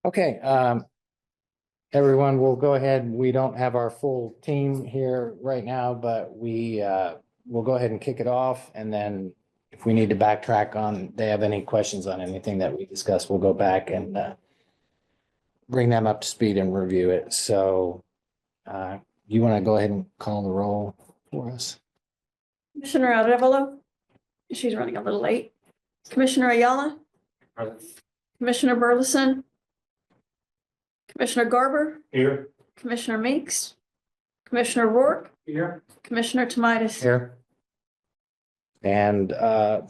Okay, everyone, we'll go ahead. We don't have our full team here right now, but we'll go ahead and kick it off. And then if we need to backtrack on, they have any questions on anything that we discussed, we'll go back and bring them up to speed and review it. So you want to go ahead and call the roll for us? Commissioner Arevalo, she's running a little late. Commissioner Ayala, Commissioner Burleson, Commissioner Garber, Here. Commissioner Meeks, Commissioner Rourke, Here. Commissioner Tomitis. Here. And I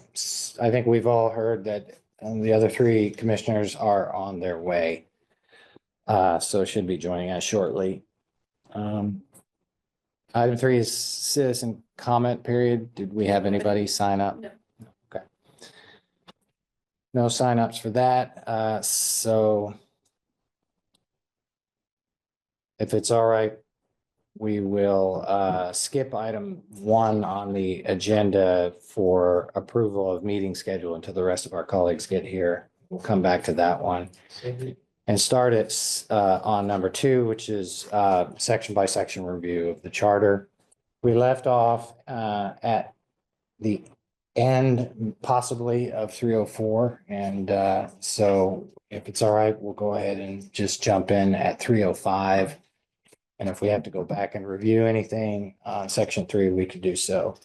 think we've all heard that the other three commissioners are on their way. So should be joining us shortly. Item 3 is citizen comment period. Did we have anybody sign up? No. Okay. No signups for that. So if it's all right, we will skip item 1 on the agenda for approval of meeting schedule until the rest of our colleagues get here. We'll come back to that one. And start it on number 2, which is section by section review of the charter. We left off at the end possibly of 304. And so if it's all right, we'll go ahead and just jump in at 305. And if we have to go back and review anything on section 3, we could do so.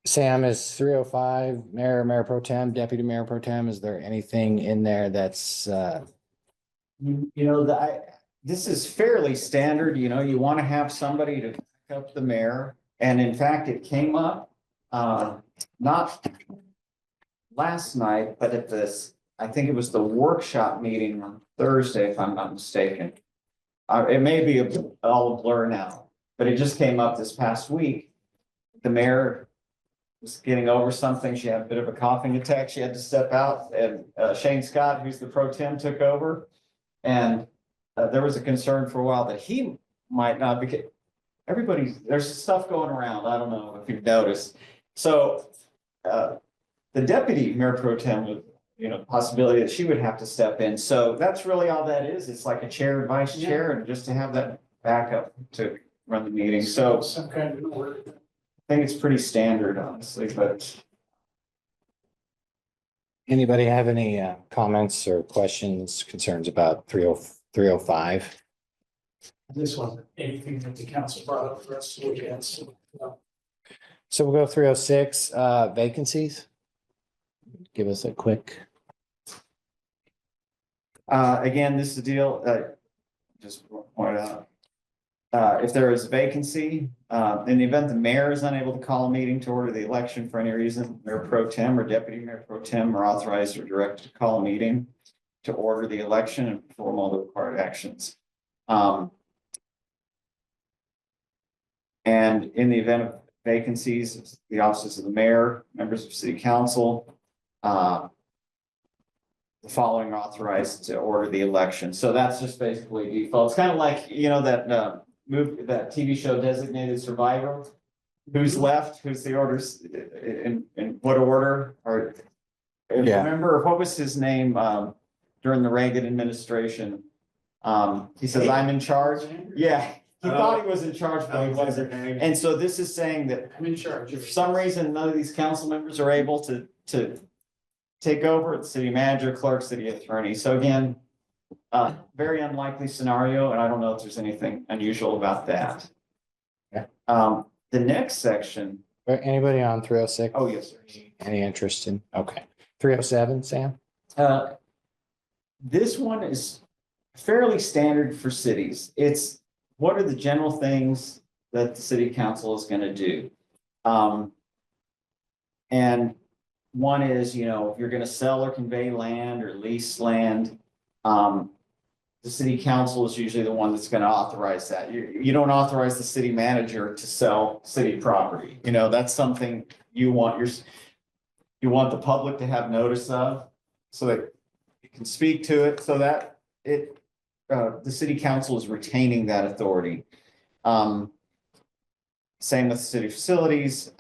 Sam, is 305 Mayor Pro Tem, Deputy Mayor Pro Tem, is there anything in there that's This is fairly standard, you want to have somebody to back up the mayor. And in fact, it came up, not last night, but at this, I think it was the workshop meeting on Thursday, if I'm not mistaken. It may be all a blur now, but it just came up this past week. The mayor was getting over something. She had a bit of a coughing attack. She had to step out, and Shane Scott, who's the pro tem, took over. And there was a concern for a while that he might not be. There's stuff going around. I don't know if you've noticed. So the deputy mayor pro tem would, possibility that she would have to step in. So that's really all that is. It's like a chair and vice chair, and just to have that backup to run the meeting. So Some kind of order. I think it's pretty standard, honestly, but anybody have any comments or questions, concerns about 305? This wasn't anything that the council brought up for us to look at, so. So we'll go 306 vacancies. Give us a quick. again, this is the deal, just point out. If there is a vacancy, in the event the mayor is unable to call a meeting to order the election for any reason, Mayor Pro Tem or Deputy Mayor Pro Tem are authorized or directed to call a meeting to order the election and perform all the required actions. And in the event of vacancies, the offices of the mayor, members of city council, the following are authorized to order the election. So that's just basically default. It's kind of like, that that TV show Designated Survivor. Who's left, who's the orders in what order, or Yeah. remember, what was his name during the Reagan administration? He says, I'm in charge. Yeah, he thought he was in charge, but he wasn't. And so this is saying that I'm in charge. if for some reason none of these council members are able to take over, the city manager, clerk, city attorney. So again, very unlikely scenario, and I don't know if there's anything unusual about that. Yeah. The next section, Anybody on 306? oh, yes, sir. Any interest in? Okay. 307, Sam? This one is fairly standard for cities. It's what are the general things that the city council is gonna do? And one is, if you're gonna sell or convey land or lease land, the city council is usually the one that's gonna authorize that. You don't authorize the city manager to sell city property. That's something you want the public to have notice of, so that you can speak to it, so that the city council is retaining that authority. Same with city facilities,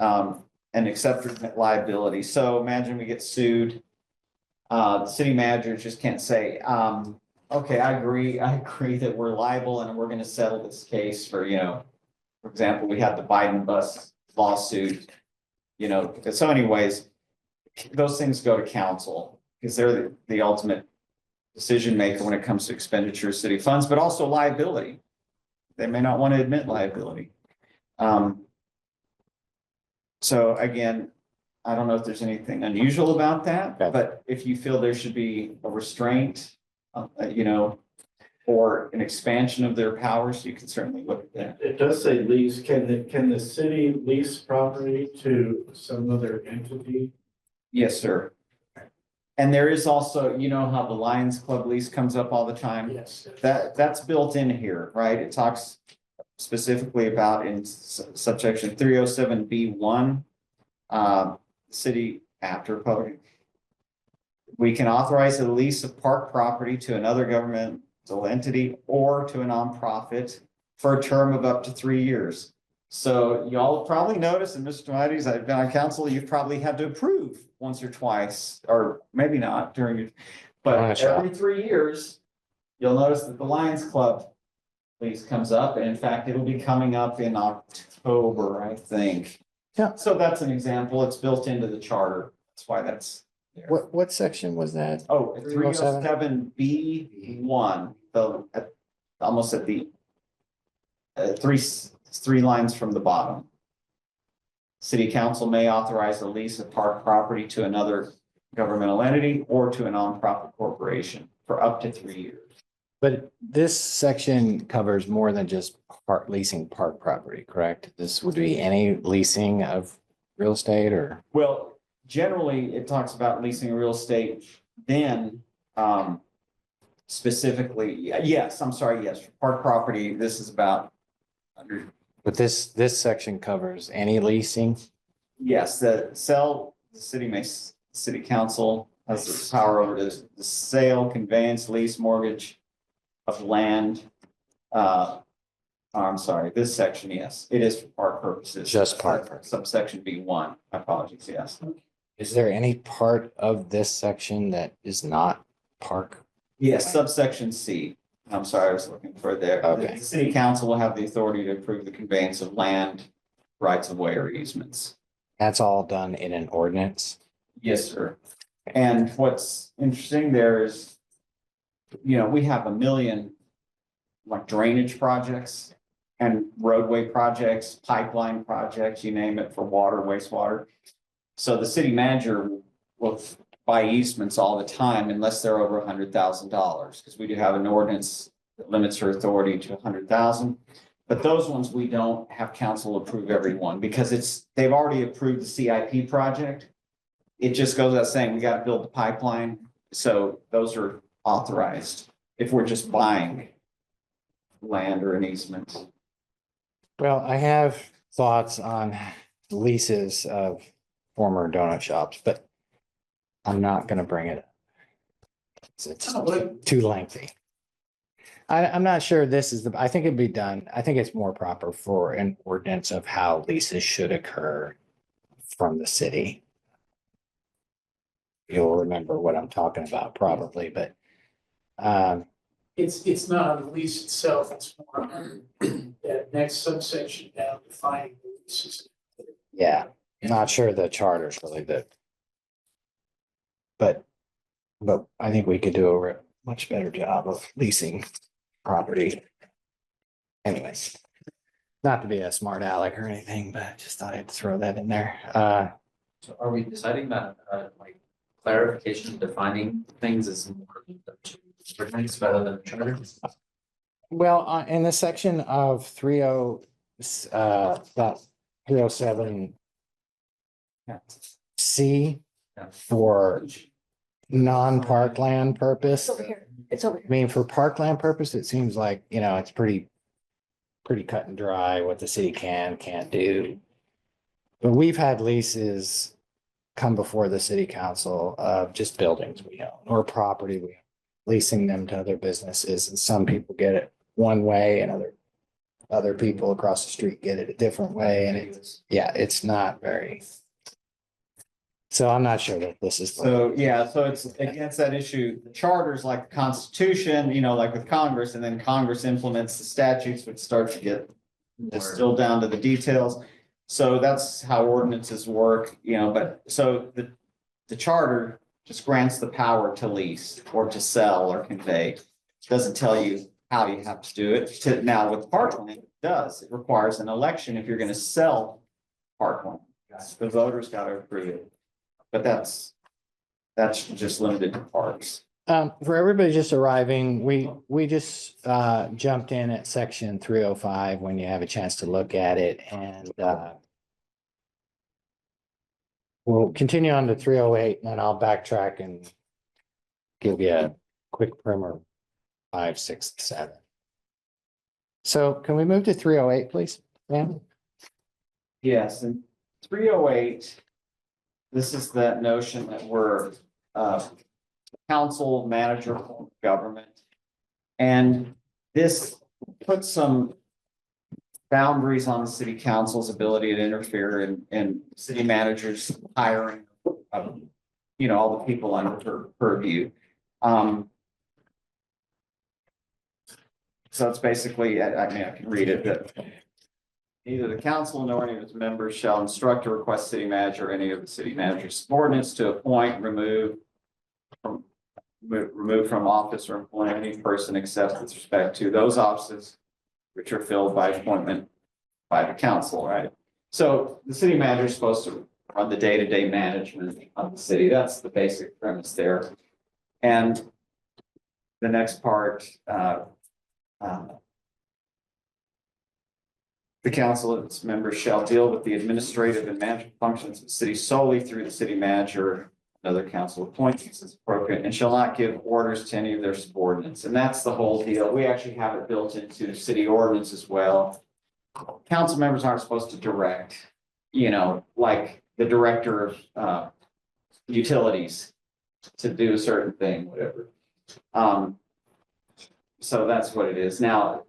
and accepted liability. So imagine we get sued The city manager just can't say, okay, I agree that we're liable and we're gonna settle this case for, for example, we had the Biden bus lawsuit. So anyways, those things go to council because they're the ultimate decision maker when it comes to expenditure of city funds, but also liability. They may not want to admit liability. So again, I don't know if there's anything unusual about that, Okay. but if you feel there should be a restraint, or an expansion of their powers, you can certainly look at that. It does say lease. Can the city lease property to some other entity? Yes, sir. And there is also, how the Lions Club lease comes up all the time? Yes. That's built in here, right? It talks specifically about in subsection 307B1, city after public. We can authorize a lease of park property to another governmental entity or to a nonprofit for a term of up to 3 years. So y'all have probably noticed, and Mr. Tomites, I've been on council, you've probably had to approve once or twice, or maybe not during your, but every 3 years, you'll notice that the Lions Club lease comes up, and in fact, it'll be coming up in October, I think. Yeah. So that's an example. It's built into the charter. That's why that's there. What section was that? Oh, 307? 307B1, almost at the three lines from the bottom. City council may authorize the lease of park property to another governmental entity or to a nonprofit corporation for up to 3 years. But this section covers more than just leasing park property, correct? This would be any leasing of real estate or? Well, generally, it talks about leasing real estate, then specifically, yes, I'm sorry, yes, for park property, this is about under, But this section covers any leasing? yes, the city council has the power over the sale, conveyance, lease, mortgage of land. I'm sorry, this section, yes, it is for park purposes. Just park purposes. Subsection B1, my apologies, yes. Is there any part of this section that is not park? Yes, subsection C. I'm sorry, I was looking for there. Okay. The city council will have the authority to approve the conveyance of land, rights of way or easements. That's all done in an ordinance? Yes, sir. And what's interesting there is, we have 1 million like drainage projects and roadway projects, pipeline projects, you name it, for water, wastewater. So the city manager will buy easements all the time unless they're over $100,000, because we do have an ordinance that limits her authority to 100,000. But those ones, we don't have council approve every one because they've already approved the CIP project. It just goes without saying, we got to build the pipeline. So those are authorized if we're just buying land or an easement. Well, I have thoughts on leases of former donut shops, but I'm not gonna bring it up. It's too lengthy. I'm not sure this is I think it'd be done. I think it's more proper for an ordinance of how leases should occur from the city. You'll remember what I'm talking about probably, but It's not on the lease itself, it's more on that next subsection down defining the leases. yeah, not sure the charter's really the. But I think we could do a much better job of leasing property. Anyways, not to be a smart aleck or anything, but I just thought I'd throw that in there. So are we deciding that, like clarification defining things is more ordinance rather than charter? Well, in the section of 307 C for non-parkland purpose. It's over here. It's over I here. mean, for parkland purpose, it seems like, it's pretty cut and dry what the city can't do. But we've had leases come before the city council of just buildings we own or property we own, leasing them to other businesses, and some people get it one way and other people across the street get it a different way, and it's not very So I'm not sure that this is. So, yeah, so it's against that issue. The charters like the Constitution, you know, like with Congress, and then Congress implements the statutes, which start to get distilled down to the details. So that's how ordinances work, you know, but so the charter just grants the power to lease or to sell or convey. Doesn't tell you how you have to do it. Now with parkland, it does. It requires an election if you're gonna sell parkland. The voters gotta approve it. But that's just limited to parks. For everybody just arriving, we just jumped in at section 305 when you have a chance to look at it, and we'll continue on to 308, and then I'll backtrack and give you a quick primer, 5, 6, 7. So can we move to 308, please, ma'am? Yes, and 308. This is that notion that we're council manager form of government. And this puts some boundaries on the city council's ability to interfere in city managers hiring you know, all the people under her purview. So it's basically, I mean, I can read it, that neither the council nor any of its members shall instruct or request city manager or any of the city manager's subordinates to appoint, remove from office or employ any person except with respect to those offices which are filled by appointment by the council, right? So the city manager is supposed to run the day-to-day management of the city. That's the basic premise there. And the next part, the council and its members shall deal with the administrative and management functions of the city solely through the city manager and other council appointees as appropriate, and shall not give orders to any of their subordinates. And that's the whole deal. We actually have it built into the city ordinance as well. Council members aren't supposed to direct, you know, like the director of utilities to do a certain thing, whatever. So that's what it is. Now,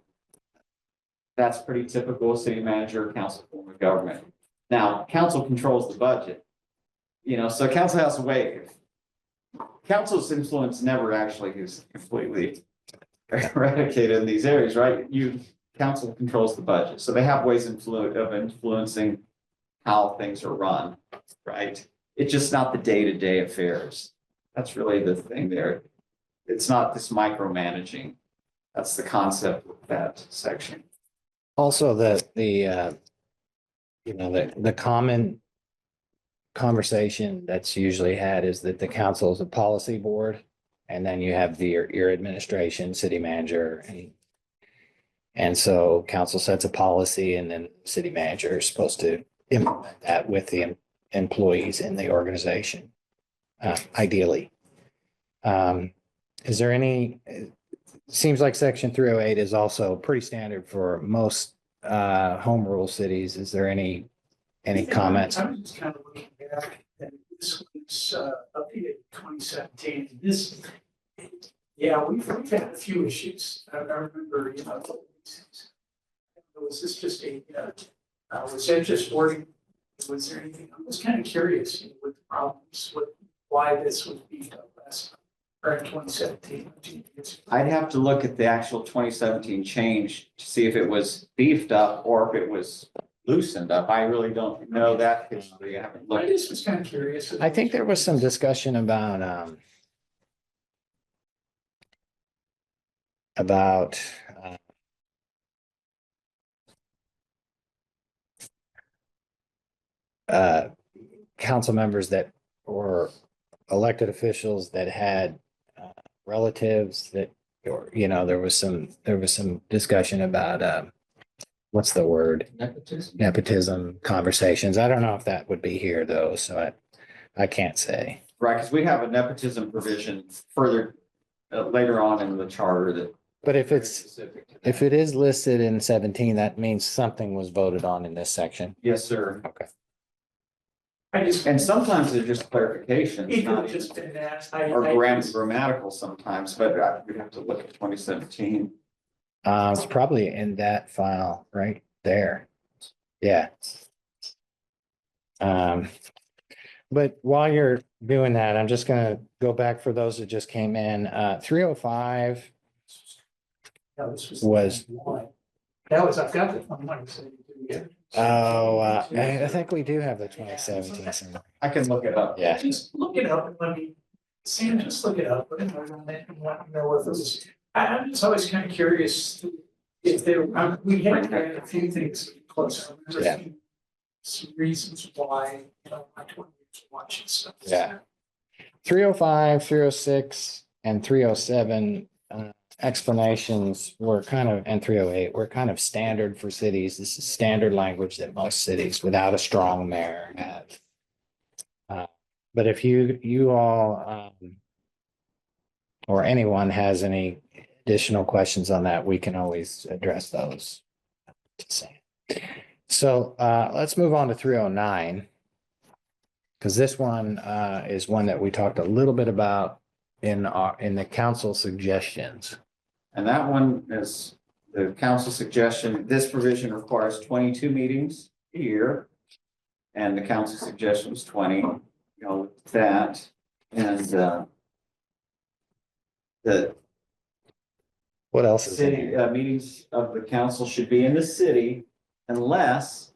that's pretty typical city manager, council form of government. Now, council controls the budget. You know, so council has a way. Council's influence never actually is completely eradicated in these areas, right? Council controls the budget, so they have ways of influencing how things are run, right? It's just not the day-to-day affairs. That's really the thing there. It's not this micromanaging. That's the concept of that section. Also, the common conversation that's usually had is that the council is a policy board, and then you have your administration, city manager, and so council sets a policy, and then city manager is supposed to implement that with the employees in the organization, ideally. Is there any? Seems like section 308 is also pretty standard for most home rule cities. Is there any comments? I'm just kind of looking back, and this was updated in 2017. This, yeah, we've had a few issues. I remember, you know, was this just was that just wording? Was there anything? I was kind of curious, you know, with the problems, why this was beat up last time. Or in 2017. I'd have to look at the actual 2017 change to see if it was beefed up or if it was loosened up. I really don't know that history. I haven't I looked. just was kind of curious. I think there was some discussion about council members that were elected officials that had relatives that, or, you know, there was some discussion about what's the word? Nepotism conversations. I don't know if that would be here though, so I can't say. Right, because we have a nepotism provision further later on in the charter that. But if it is listed in 17, that means something was voted on in this section. Yes, sir. Okay. And sometimes they're just clarifications, It could not have even, just been that. or grammatical sometimes, but we have to look at 2017. It's probably in that file right there. Yeah. But while you're doing that, I'm just gonna go back for those that just came in. 305, No, this was. Was- That was, I've got the 21, so you do get it. I think we do have the 2017 somewhere. I can look it up. Yeah. Just look it up and let me, Sam, just look it up, let me know on it and let me know if it was, I'm just always kind of curious if there, we had a few things close. I remember Yeah. seeing some reasons why, my 20 years of watching stuff. Yeah. 305, 306, and 307 explanations were kind of, and 308 were kind of standard for cities. This is standard language that most cities without a strong mayor have. But if you all or anyone has any additional questions on that, we can always address those. So let's move on to 309. Because this one is one that we talked a little bit about in the council suggestions. And that one is the council suggestion. This provision requires 22 meetings a year. And the council suggestion was 20, with that. And the What else is in city here? meetings of the council should be in the city unless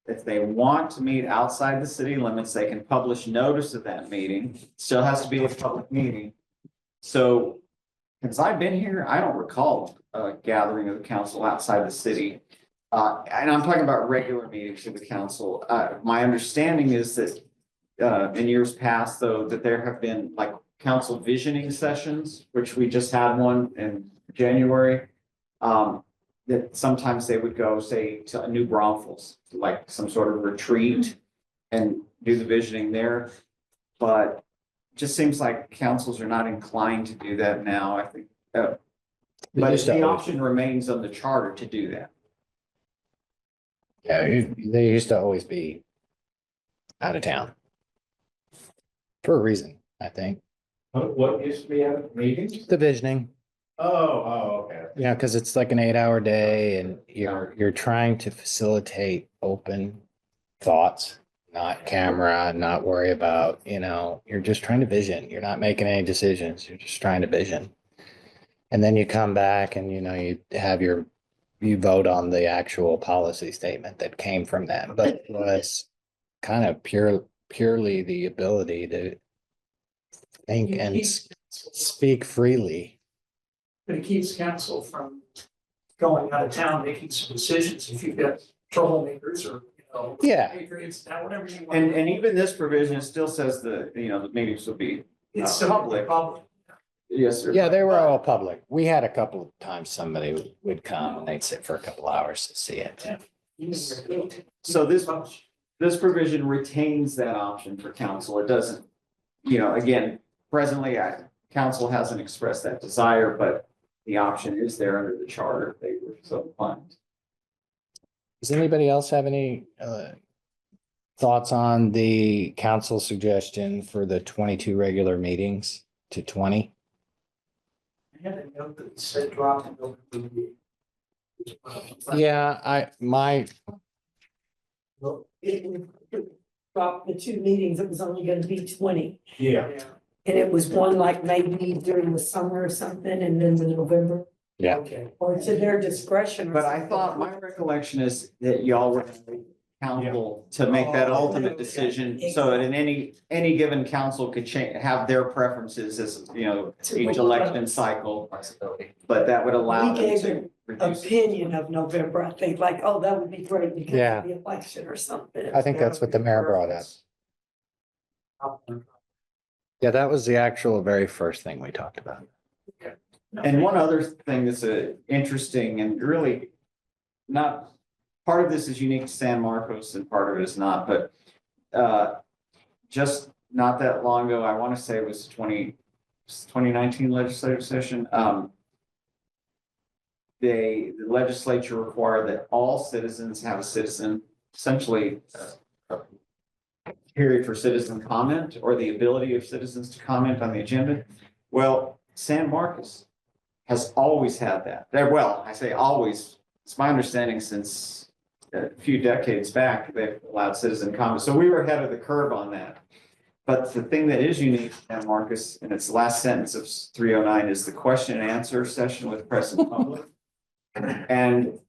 if they want to meet outside the city limits, they can publish notice of that meeting. Still has to be a public meeting. So, since I've been here, I don't recall a gathering of the council outside the city. And I'm talking about regular meetings of the council. My understanding is that in years past, though, that there have been like council visioning sessions, which we just had one in January. That sometimes they would go, say, to New Braunfels, like some sort of retreat and do the visioning there. But just seems like councils are not inclined to do that now, I think. But used to the always- option remains on the charter to do that. Yeah, they used to always be out of town. For a reason, I think. What used to be at meetings? The visioning, Okay. yeah, because it's like an 8-hour day and you're trying to facilitate open thoughts, not camera, not worry about, you're just trying to vision. You're not making any decisions. You're just trying to vision. And then you come back and, you have you vote on the actual policy statement that came from that, but it was kind of purely the ability to think and speak freely. But it keeps council from going out of town, making some decisions if you've got troublemakers or, Yeah. patriots, now whatever you want. And even this provision still says the meetings will be It's still public. public. Yes, sir. Yeah, they were all public. We had a couple of times somebody would come and they'd sit for a couple hours to see it. So this provision retains that option for council. It doesn't, again, presently, council hasn't expressed that desire, but the option is there under the charter if they were so inclined. Does anybody else have any thoughts on the council suggestion for the 22 regular meetings to 20? I had a note that said drop in November. Yeah, Well, it would drop the 2 meetings, it was only gonna be 20. Yeah. Yeah. And it was one like maybe during the summer or something, and then the November, Yeah. Okay. or to their discretion. or But I something. thought, my recollection is that y'all were council to make that ultimate decision, so that in any given council could have their preferences as, each election cycle, Flexibility. but that would allow We them gave to them reduce. Opinion of November, I think, like, oh, that would be great because Yeah. of the election or something. I think that's what the mayor brought up. Yeah, that was the actual very first thing we talked about. And one other thing that's interesting and really not, part of this is unique to San Marcos and part of it is not, but just not that long ago, I want to say it was 2019 legislative session. The legislature required that all citizens have a citizen, essentially a period for citizen comment or the ability of citizens to comment on the agenda. Well, San Marcos has always had that. Well, I say always, it's my understanding since a few decades back, they've allowed citizen comment. So we were ahead of the curve on that. But the thing that is unique, and Marcus, in its last sentence of 309 is the question and answer session with press and public. And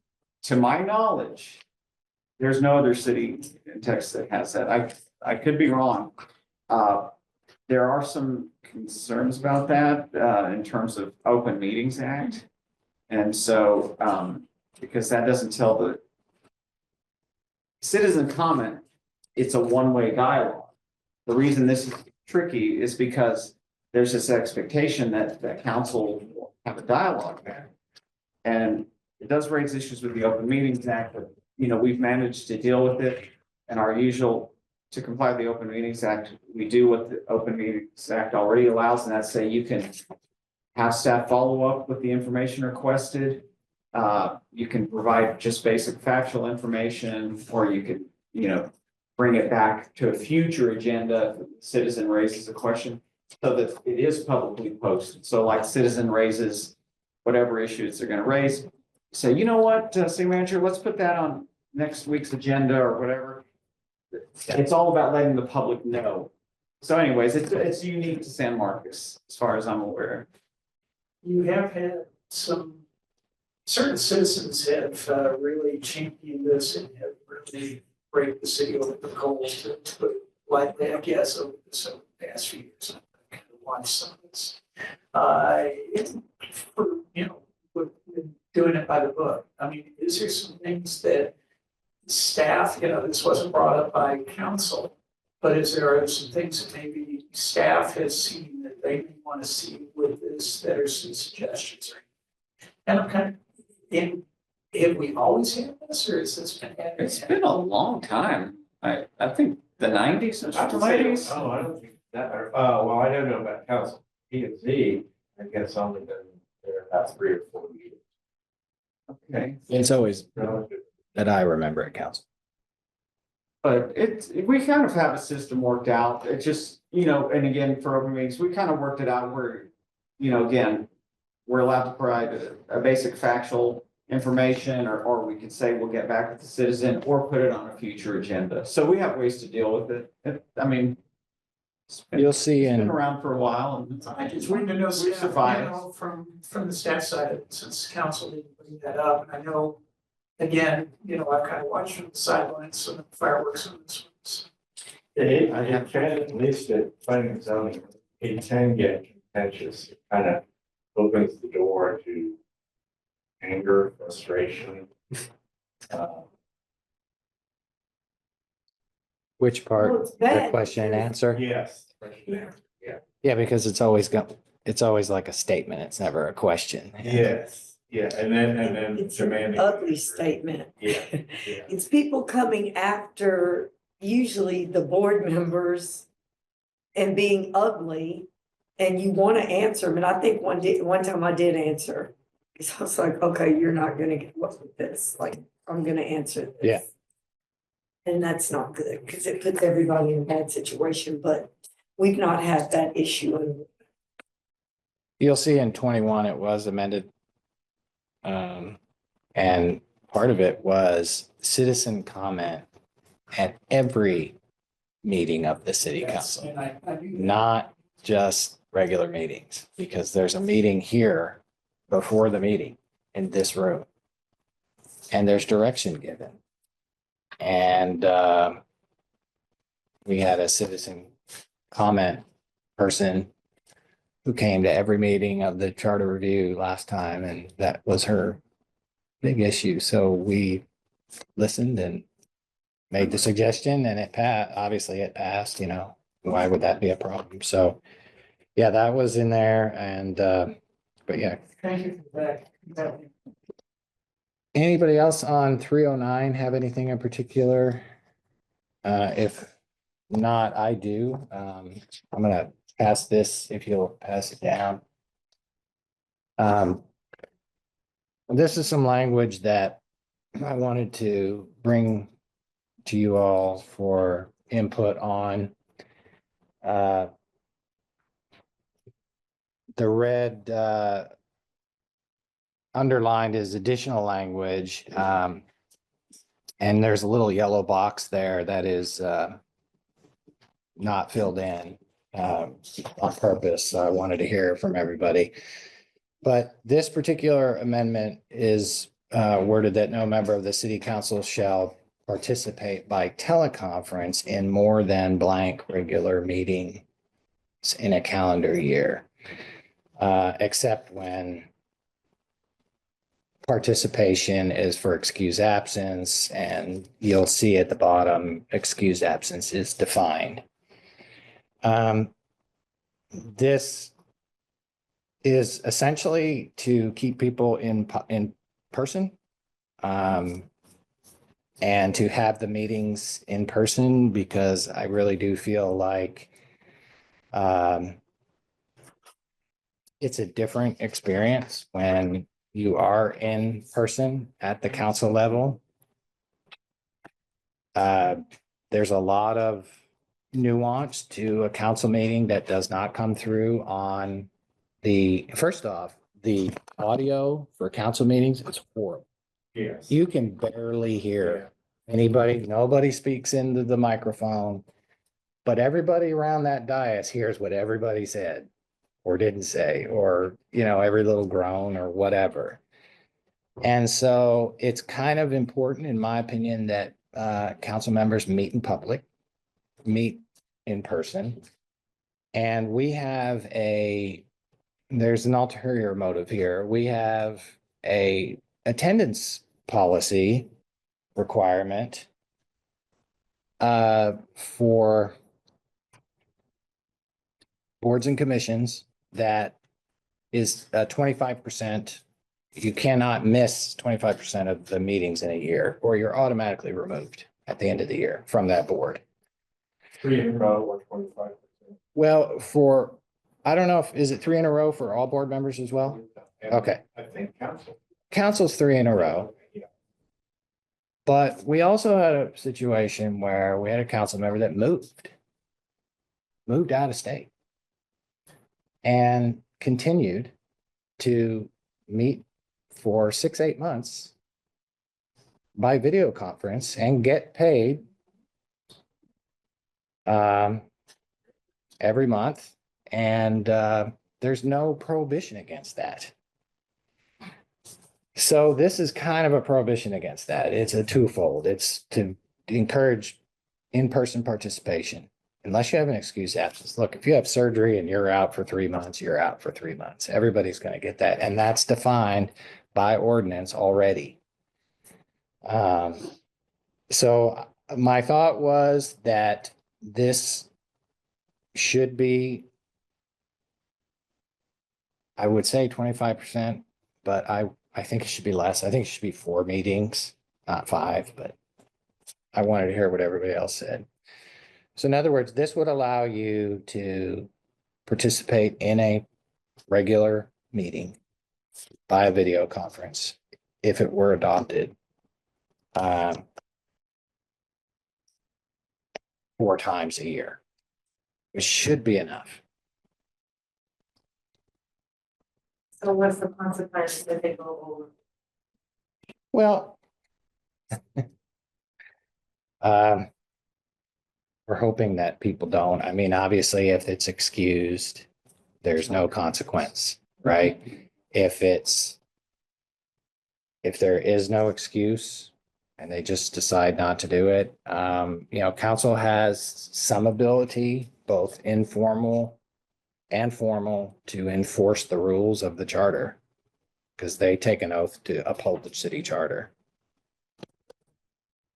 to my knowledge, there's no other city in Texas that has that. I could be wrong. There are some concerns about that, in terms of Open Meetings Act. And so, because that doesn't tell the citizen comment, it's a one-way dialogue. The reason this is tricky is because there's this expectation that the council will have a dialogue there. And it does raise issues with the Open Meetings Act, but, you know, we've managed to deal with it. And our usual, to comply with the Open Meetings Act, we do what the Open Meetings Act already allows, and that's say you can have staff follow up with the information requested. You can provide just basic factual information, or you could, you know, bring it back to a future agenda if the citizen raises a question, so that it is publicly posted. So like citizen raises whatever issues they're gonna raise, say, you know what, city manager, let's put that on next week's agenda or whatever. It's all about letting the public know. So anyways, it's unique to San Marcos, as far as I'm aware. You have had certain citizens have really championed this and have really break the city over the coals to put it lightly, I guess, over the past few years. I kind of watched some of this. For, you know, with doing it by the book. I mean, is there some things that staff, you know, this wasn't brought up by council, but is there some things that maybe staff has seen that they may want to see with this, that are some suggestions? And I'm kind of have we always had this, or is this been? It's been a long time. I think the 90s and I don't 90s. Oh, I don't think that, well, I don't know about council, P and Z, I guess only been there about 3 or 4 years. Okay, It's always Relative. that I remember at council. but we kind of have a system worked out. It just, you know, and again, for open meetings, we kind of worked it out where, you know, again, we're allowed to provide a basic factual information, or we could say we'll get back with the citizen or put it on a future agenda. So we have ways to deal with it. I mean, You'll see it's been in, around for a while and I just wanted to know, We staff, you survived. know, from the staff side, since council didn't bring that up, and I know, again, you know, I've kind of watched from the sidelines, some of the fireworks on this one. It can, at least at planning and zoning, it can get contentious. It kind of opens the door to anger, frustration. which Well, part, it's the bad. question and answer? Yes. Yeah. Yeah, because it's always like a statement. It's never a question. Yes, yeah, and then It's an demanding. ugly statement. Yeah, yeah. It's people coming after usually the board members and being ugly, and you want to answer them. And I think one time I did answer. Because I was like, okay, you're not gonna get what with this, like, I'm gonna answer this. Yeah. And that's not good, because it puts everybody in a bad situation, but we've not had that issue. And You'll see in 21, it was amended. And part of it was citizen comment at every meeting of the city council, And I do. not just regular meetings, because there's a meeting here before the meeting in this room. And there's direction given. And we had a citizen comment person who came to every meeting of the charter review last time, and that was her big issue. So we listened and made the suggestion, and obviously it passed, you know, why would that be a problem? So, yeah, that was in there, and but yeah. Thank you for that. Anybody else on 309 have anything in particular? If not, I do. I'm gonna pass this, if you'll pass it down. This is some language that I wanted to bring to you all for input on. The red underlined is additional language. And there's a little yellow box there that is not filled in on purpose. I wanted to hear from everybody. But this particular amendment is worded that no member of the city council shall participate by teleconference in more than blank regular meetings in a calendar year, except when participation is for excused absence, and you'll see at the bottom, excused absence is defined. This is essentially to keep people in person. And to have the meetings in person, because I really do feel like it's a different experience when you are in person at the council level. There's a lot of nuance to a council meeting that does not come through on first off, the audio for council meetings is horrible. Yes. You can barely hear anybody, nobody speaks into the microphone. But everybody around that dais hears what everybody said or didn't say, or, every little groan or whatever. And so it's kind of important, in my opinion, that council members meet in public, meet in person. And there's an ulterior motive here. We have a attendance policy requirement for boards and commissions that is 25%. You cannot miss 25% of the meetings in a year, or you're automatically removed at the end of the year from that board. 3 in a row or 25%. Well, I don't know is it 3 in a row for all board members as well? And Okay. I think council. Council's 3 in a row. Yeah. But we also had a situation where we had a council member that moved out of state and continued to meet for 6-8 months by video conference and get paid every month. And there's no prohibition against that. So this is kind of a prohibition against that. It's a twofold. It's to encourage in-person participation, unless you have an excused absence. Look, if you have surgery and you're out for 3 months, you're out for 3 months. Everybody's going to get that. And that's defined by ordinance already. So my thought was that this should be, I would say 25%, but I think it should be less. I think it should be 4 meetings, not 5, but I wanted to hear what everybody else said. So in other words, this would allow you to participate in a regular meeting by a video conference if it were adopted 4 times a year. It should be enough. So what's the consequence if they go over? Well, we're hoping that people don't. I mean, obviously, if it's excused, there's no consequence, right? If there is no excuse and they just decide not to do it, council has some ability, both informal and formal, to enforce the rules of the charter, because they take an oath to uphold the city charter.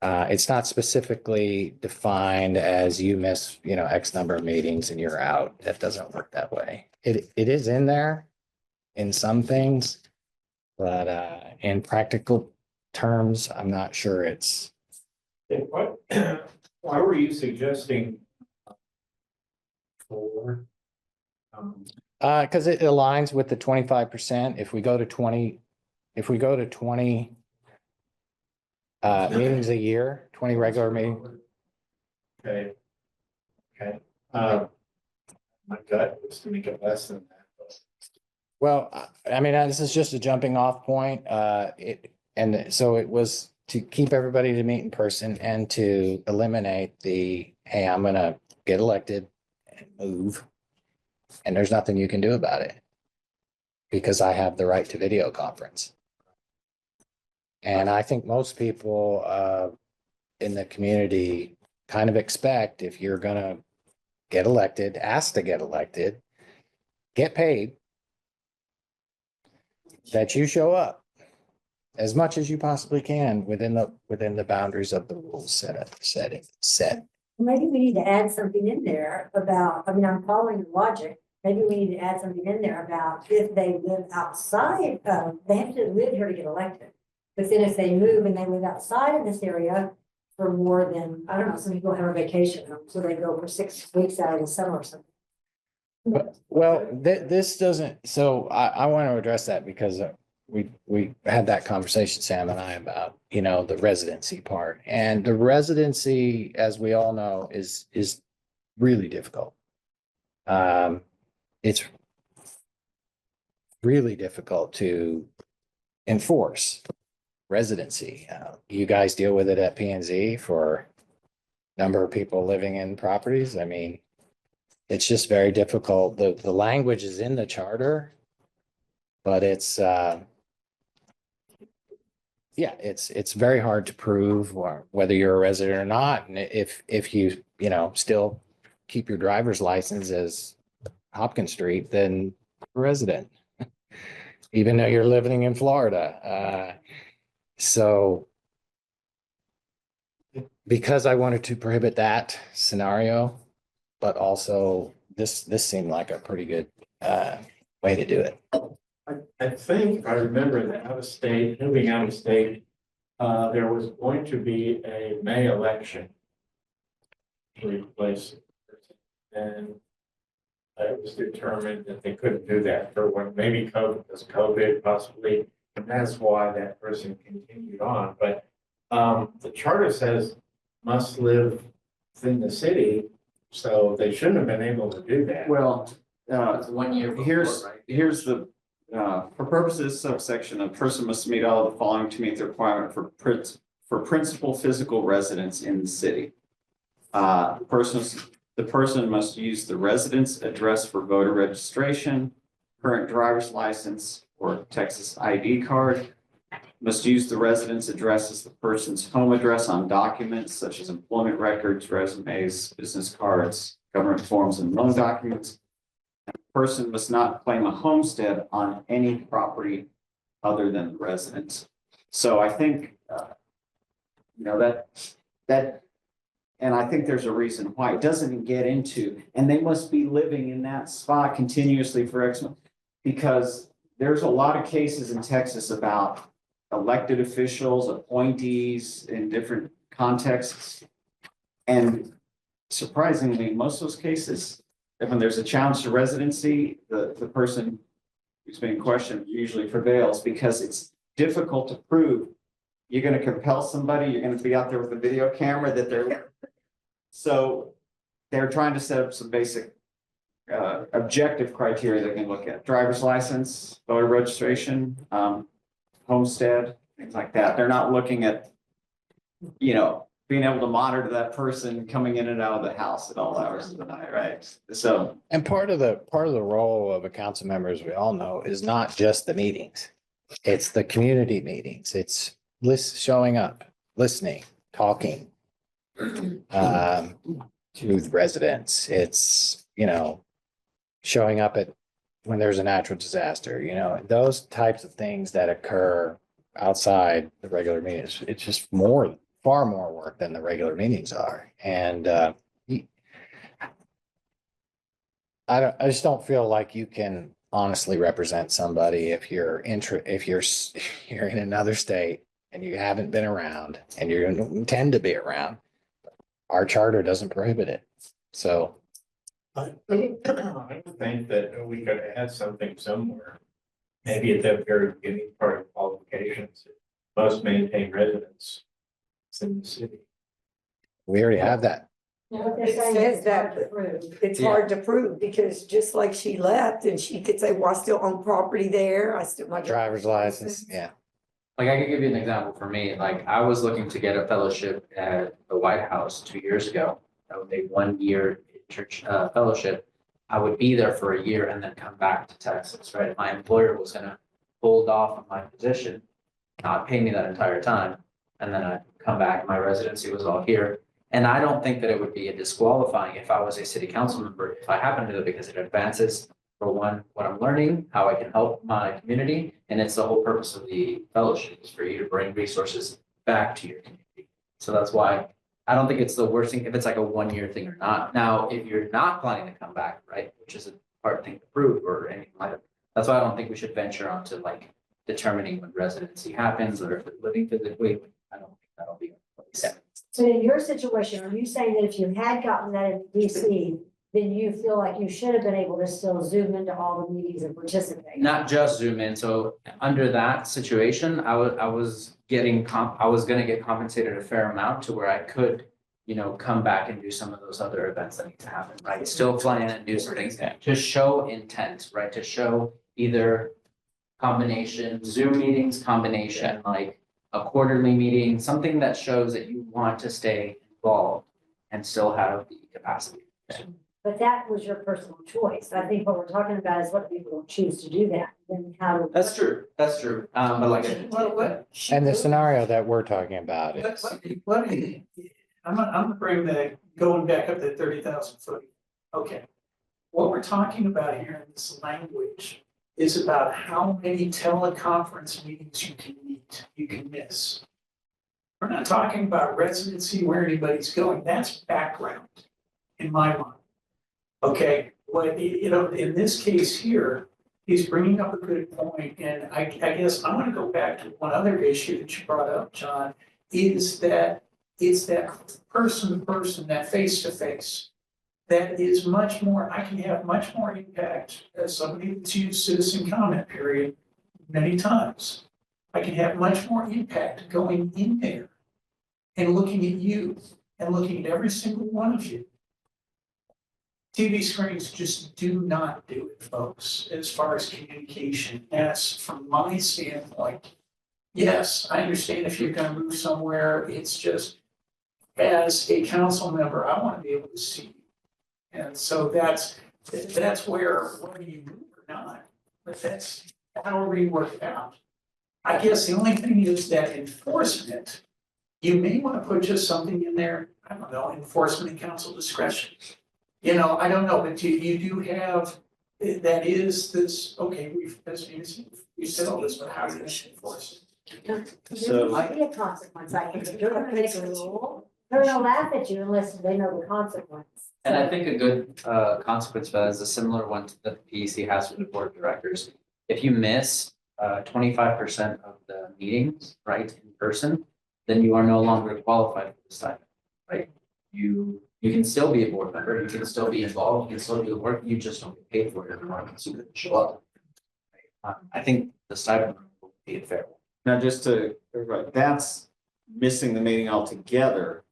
It's not specifically defined as you miss, X number of meetings and you're out. That doesn't work that way. It is in there in some things, but in practical terms, I'm not sure it's. Why were you suggesting 4? Because it aligns with the 25%. If we go to 20 meetings a year, 20 regular meetings. Okay. My gut was to make it less than that. Well, I mean, this is just a jumping off point. So it was to keep everybody to meet in person and to eliminate hey, I'm gonna get elected and move. And there's nothing you can do about it. Because I have the right to video conference. And I think most people in the community kind of expect if you're gonna get elected, ask to get elected, get paid, that you show up as much as you possibly can within the boundaries of the rules set. Maybe we need to add something in there about, I mean, I'm following the logic. Maybe we need to add something in there about if they live outside, they have to live here to get elected. But then if they move and they live outside of this area for more than, I don't know, some people have a vacation, so they go for 6 weeks out of the summer or something. Well, this doesn't, so I want to address that because we had that conversation, Sam and I, about, you know, the residency part. And the residency, as we all know, is really difficult. It's really difficult to enforce residency. You guys deal with it at P and Z for number of people living in properties. I mean, it's just very difficult. The language is in the charter, but it's it's very hard to prove whether you're a resident or not. And if you still keep your driver's license as Hopkins Street, then resident, even though you're living in Florida. So because I wanted to prohibit that scenario, but also this seemed like a pretty good way to do it. I think if I remember that moving out of state, there was going to be a May election to replace it. And it was determined that they couldn't do that for maybe COVID possibly, and that's why that person continued on. But the charter says must live within the city, so they shouldn't have been able to do that. Well, It's 1 year before, here's, right? here's the, for purposes subsection, a person must meet all of the following to meet the requirement for principal physical residence in the city. The person must use the residence address for voter registration, current driver's license or Texas ID card. Must use the residence address as the person's home address on documents such as employment records, resumes, business cards, government forms, and loan documents. And the person must not claim a homestead on any property other than the residence. So I think, that, and I think there's a reason why it doesn't get into, and they must be living in that spot continuously for X months. Because there's a lot of cases in Texas about elected officials, appointees in different contexts. And surprisingly, most of those cases, when there's a challenge to residency, the person who's being questioned usually prevails because it's difficult to prove. You're going to compel somebody, you're going to be out there with a video camera that they're. So they're trying to set up some basic objective criteria they can look at: driver's license, voter registration, homestead, things like that. They're not looking at, being able to monitor that person coming in and out of the house at all hours of the night, right? So. And part of the role of a council member, as we all know, is not just the meetings. It's the community meetings. It's showing up, listening, talking to residents. It's, showing up when there's a natural disaster, those types of things that occur outside the regular meetings. It's just far more work than the regular meetings are. And I just don't feel like you can honestly represent somebody if you're in another state and you haven't been around and you don't intend to be around. Our charter doesn't prohibit it. So I think that we could add something somewhere, maybe at the very beginning part of qualifications, must maintain residence in the city. we already have that. It says that, it's hard to prove because just like she left and she could say, well, I still own property there. I still. My Driver's license, yeah. Like, I can give you an example for me. Like, I was looking to get a fellowship at the White House 2 years ago. That was a 1 year church fellowship, I would be there for a year and then come back to Texas, right? My employer was gonna hold off on my position, not pay me that entire time, and then I'd come back, my residency was all here. And I don't think that it would be a disqualifying if I was a city council member, if I happen to do it, because it advances, for one, what I'm learning, how I can help my community, and it's the whole purpose of the fellowship is for you to bring resources back to your community. So that's why I don't think it's the worst thing if it's like a 1 year thing or not. Now, if you're not planning to come back, right, which is a hard thing to prove or anything like that, that's why I don't think we should venture onto like determining when residency happens or if it's living physically. I don't think that'll be. So in your situation, are you saying that if you had gotten that in DC, then you feel like you should have been able to still zoom into all the meetings and participate? Not just Zoom in, so under that situation, I was gonna get compensated a fair amount to where I could, come back and do some of those other events that need to happen, right? Still fly in and do some things to show intent, right? To show either combination, Zoom meetings, combination, like a quarterly meeting, something that shows that you want to stay involved and still have the capacity. But that was your personal choice. I think what we're talking about is what people choose to do that, then how. That's true, but like. And the scenario that we're talking about is, I'm gonna bring that, going back up to 30,000 foot. Okay. What we're talking about here in this language is about how many teleconference meetings you can miss. We're not talking about residency, where anybody's going, that's background in my mind. Okay, in this case here, he's bringing up a good point, and I guess I wanna go back to one other issue that you brought up, John, is that it's that person to person, that face to face. That is much more, I can have much more impact as somebody that's used citizen comment period many times. I can have much more impact going in there and looking at you and looking at every single one of you. TV screens just do not do it, folks, as far as communication. That's from my standpoint. Yes, I understand if you're gonna move somewhere, it's just, as a council member, I wanna be able to see you. And so that's where, whether you move or not, but that's however you work it out. I guess the only thing is that enforcement, you may want to put just something in there, I don't know, enforcement and council discretion. I don't know, but you do have, that is this, okay, we said all this, but how do you enforce it? So- There might be a consequence, I think, if you're gonna make a rule, they're gonna laugh at you unless they know the consequence. And I think a good consequence for that is a similar one that the PEC has for the board of directors. If you miss 25% of the meetings, right, in person, then you are no longer qualified for the stipend, right? You can still be a board member, you can still be involved, you can still do the work, you just don't get paid for it anymore, so you couldn't show up. I think the stipend will be a fair one. Now, just to, right, that's missing the meeting altogether.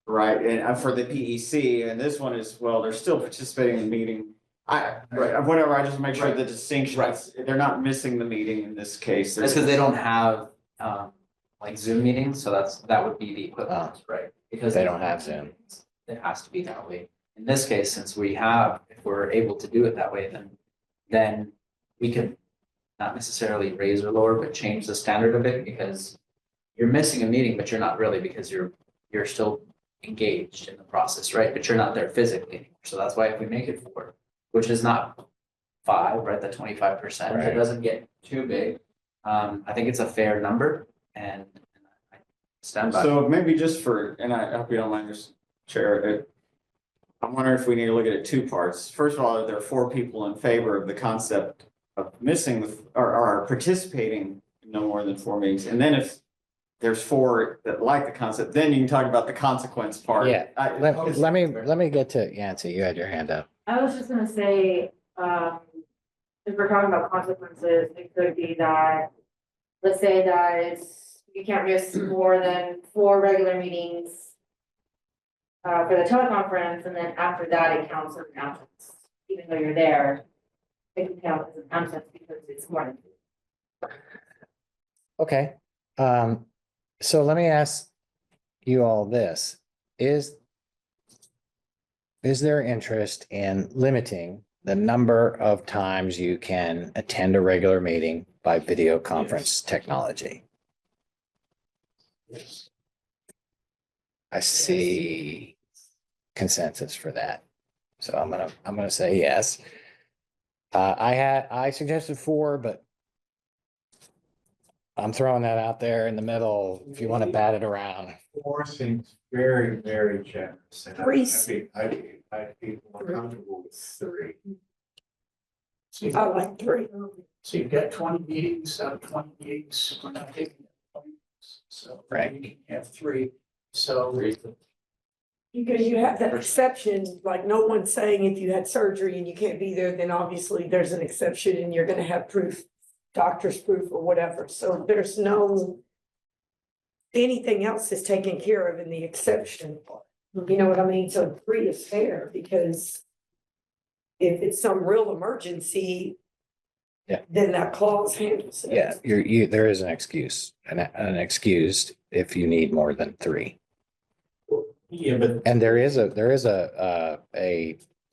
Right, and for the PEC, and this one is, well, they're still participating in the meeting. Whatever, I just make sure the distinction, they're not missing the meeting in this case. That's because they don't have like Zoom meetings, so that would be the equivalent, right? Because they don't have Zoom. It has to be that way. In this case, since if we're able to do it that way, then we could not necessarily raise or lower, but change the standard of it, because you're missing a meeting, but you're not really, because you're still engaged in the process, right? But you're not there physically anymore. So that's why if we make it 4, which is not 5, right? The 25%, Right. It doesn't get too big. I think it's a fair number, and I stand by. So maybe just and I hope you don't mind, just Chair, I wonder if we need to look at it 2 parts. First of all, are there 4 people in favor of the concept of missing or participating in no more than 4 meetings? And then if there's 4 that like the concept, then you can talk about the consequence part. Yeah, let me get to Yancy, you had your hand up. I was just gonna say, if we're talking about consequences, it could be that, let's say that you can't miss more than 4 regular meetings for the teleconference, and then after that, it counts as an absence, even though you're there, it can count as an absence because it's more than 2. Okay, so let me ask you all this, is is there interest in limiting the number of times you can attend a regular meeting by video conference technology? Yes. I see consensus for that. So I'm gonna say yes. I suggested 4, but I'm throwing that out there in the middle if you want to bat it around. 4 seems very, very generous. And Three. I'd be more comfortable with 3. So I like 3. you've got 20 meetings, out of 20 meetings, we're not taking. So. Right. You can have 3, so. Because you have that exception, like no one's saying if you had surgery and you can't be there, then obviously there's an exception and you're gonna have proof, doctor's proof or whatever. So there's no. Anything else is taken care of in the exception part. You know what I mean? So 3 is fair because. If it's some real emergency. Yeah. Then that clause handles it. Yeah, there is an excuse, an excused if you need more than 3. Yeah, but And there is a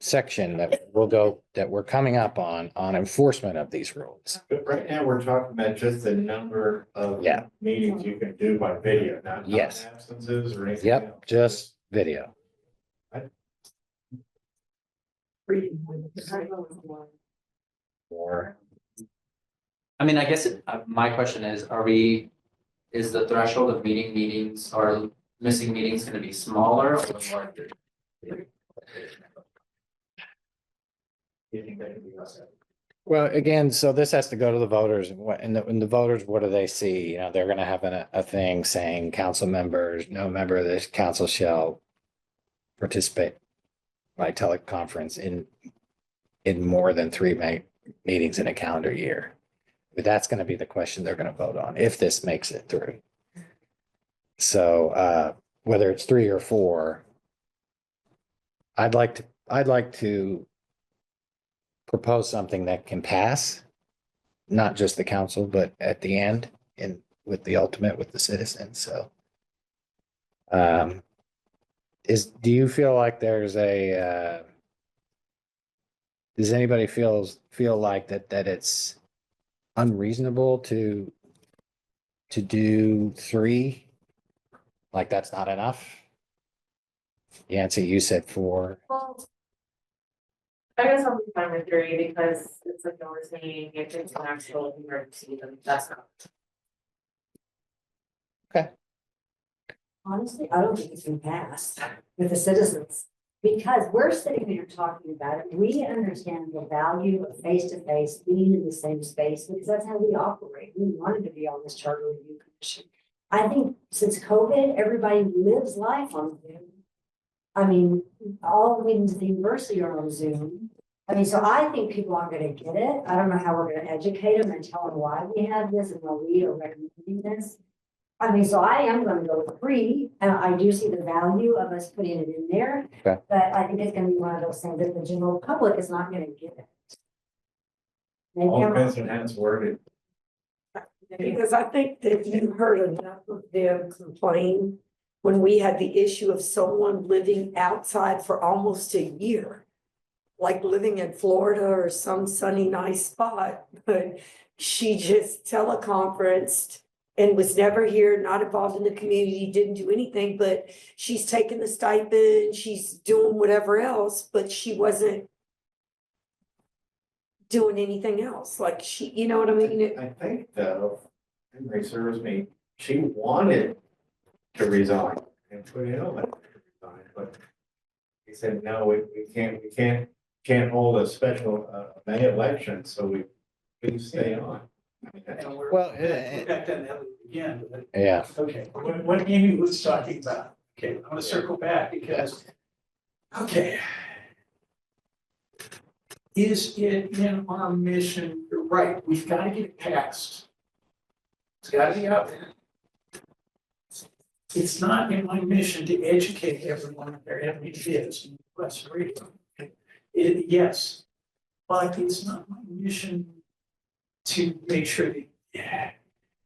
section that we're coming up on enforcement of these rules. But right now, we're talking about just the number of Yeah. meetings you can do by video, not Yes. absences or anything Yep, else. just video. Or I mean, I guess my question is, is the threshold of meetings or missing meetings gonna be smaller or larger? You think that could be less? well, again, so this has to go to the voters and the voters, what do they see? You know, they're gonna have a thing saying council members, no member of this council shall participate by teleconference in more than 3 meetings in a calendar year. But that's gonna be the question they're gonna vote on if this makes it through. So whether it's 3 or 4, I'd like to propose something that can pass, not just the council, but at the end and with the ultimate with the citizens. So do you feel like there's does anybody feel like that it's unreasonable to do 3? Like that's not enough? Yancy, you said 4. Well, I guess I'll be fine with 3 because it's like I was saying, if it's an actual emergency, then that's not. Honestly, I don't think it's gonna pass with the citizens. Because we're sitting here talking about it, we understand the value of face-to-face, being in the same space, because that's how we operate. We wanted to be on this charter review commission. I think since COVID, everybody lives life on Zoom. I mean, all the meetings at the university are on Zoom. I mean, so I think people aren't gonna get it. I don't know how we're gonna educate them and tell them why we have this and why we are recommending this. I mean, so I am gonna go with 3, and I do see the value of us putting it in there. Okay. But I think it's gonna be one of those things that the general public is not gonna get it. Maybe All I'm depends wrong. on how it's worded. Because I think that you heard enough of them complain when we had the issue of someone living outside for almost a year. Like living in Florida or some sunny, nice spot, but she just teleconferenced and was never here, not involved in the community, didn't do anything, but she's taking the stipend, she's doing whatever else, but she wasn't doing anything else, like she, you know what I mean? I think though, if memory serves me, she wanted to resign and put in a letter to resign, but he said, no, we can't hold a special May election, so we stay on. And we're Well, back to that again, but Yeah, okay, what Amy was talking about, okay, I'm gonna circle back because, okay. Is it in our mission, you're right, we've gotta get it passed. It's gotta be out there. It's not in my mission to educate everyone if there ever is in West Radio. Yes, but it's not my mission to make sure that,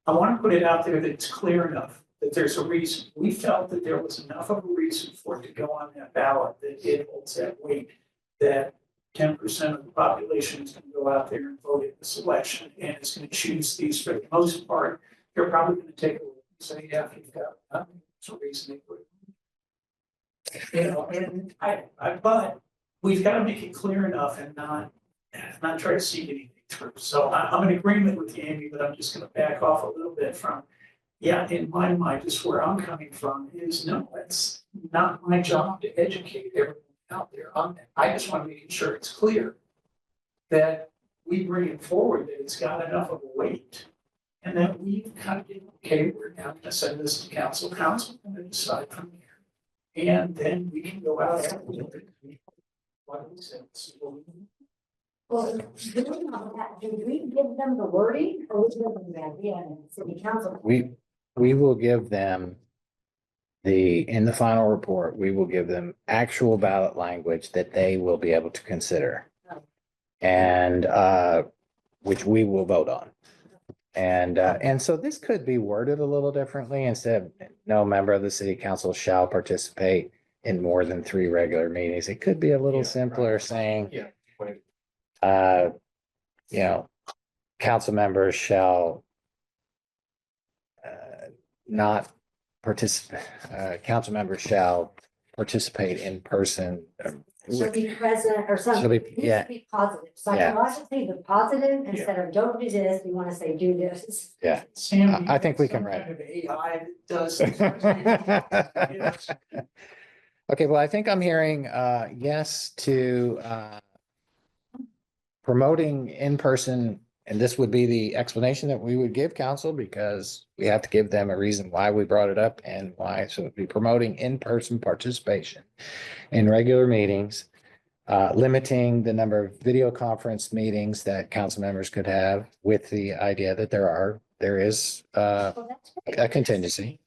I want to put it out there that it's clear enough that there's a reason. We felt that there was enough of a reason for it to go on that ballot, that it holds that weight, that 10% of the population is gonna go out there and vote in this election, and is gonna choose these for the most part. They're probably gonna take a look and say, yeah, if you've got nothing, there's a reason they would. You know, and but we've got to make it clear enough and not try to see anything through. So I'm in agreement with you, Amy, but I'm just gonna back off a little bit from, yeah, in my mind, just where I'm coming from is, no, it's not my job to educate everyone out there on that. I just want to make sure it's clear that we bring it forward, that it's got enough of a weight. And that we've kind of, okay, we're now gonna send this to council, council gonna decide from there. And then we can go out and do it. What we said, see what we do. Well, do we give them the wording or we give them the idea and city council? We will give them in the final report, we will give them actual ballot language that they will be able to consider. And, which we will vote on. And so this could be worded a little differently. Instead of no member of the city council shall participate in more than 3 regular meetings. It could be a little simpler saying, Yeah. you know, council members shall not participate, council members shall participate in person. Should be present or Shall something. be- It needs yeah. to be positive. Psychologically, the positive, instead of don't do this, we want to say do this. Yeah. Sam, I think we can some write kind of AI that does. Okay, well, I think I'm hearing yes to promoting in person, and this would be the explanation that we would give council because we have to give them a reason why we brought it up and why. So it'd be promoting in-person participation in regular meetings, limiting the number of video conference meetings that council members could have with the idea that there is Well, that's great. a contingency.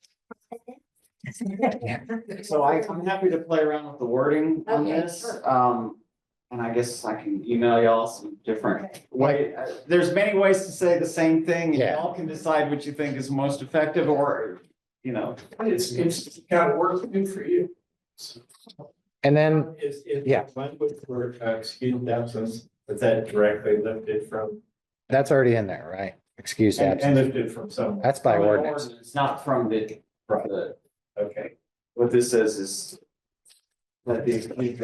So I'm happy to play around with the wording on Okay, this. sure. And I guess I can email y'all some different way. There's many ways to say the same thing. And Yeah. y'all can decide what you think is most effective or, you know. It's got to work good for you. So, And then, Is Yeah. language for excused absence, is that directly lifted from, that's already in there, right? Excuse and absence. lifted from someone? That's by From an ordinance. It's not from the, Okay, what this says is that the excused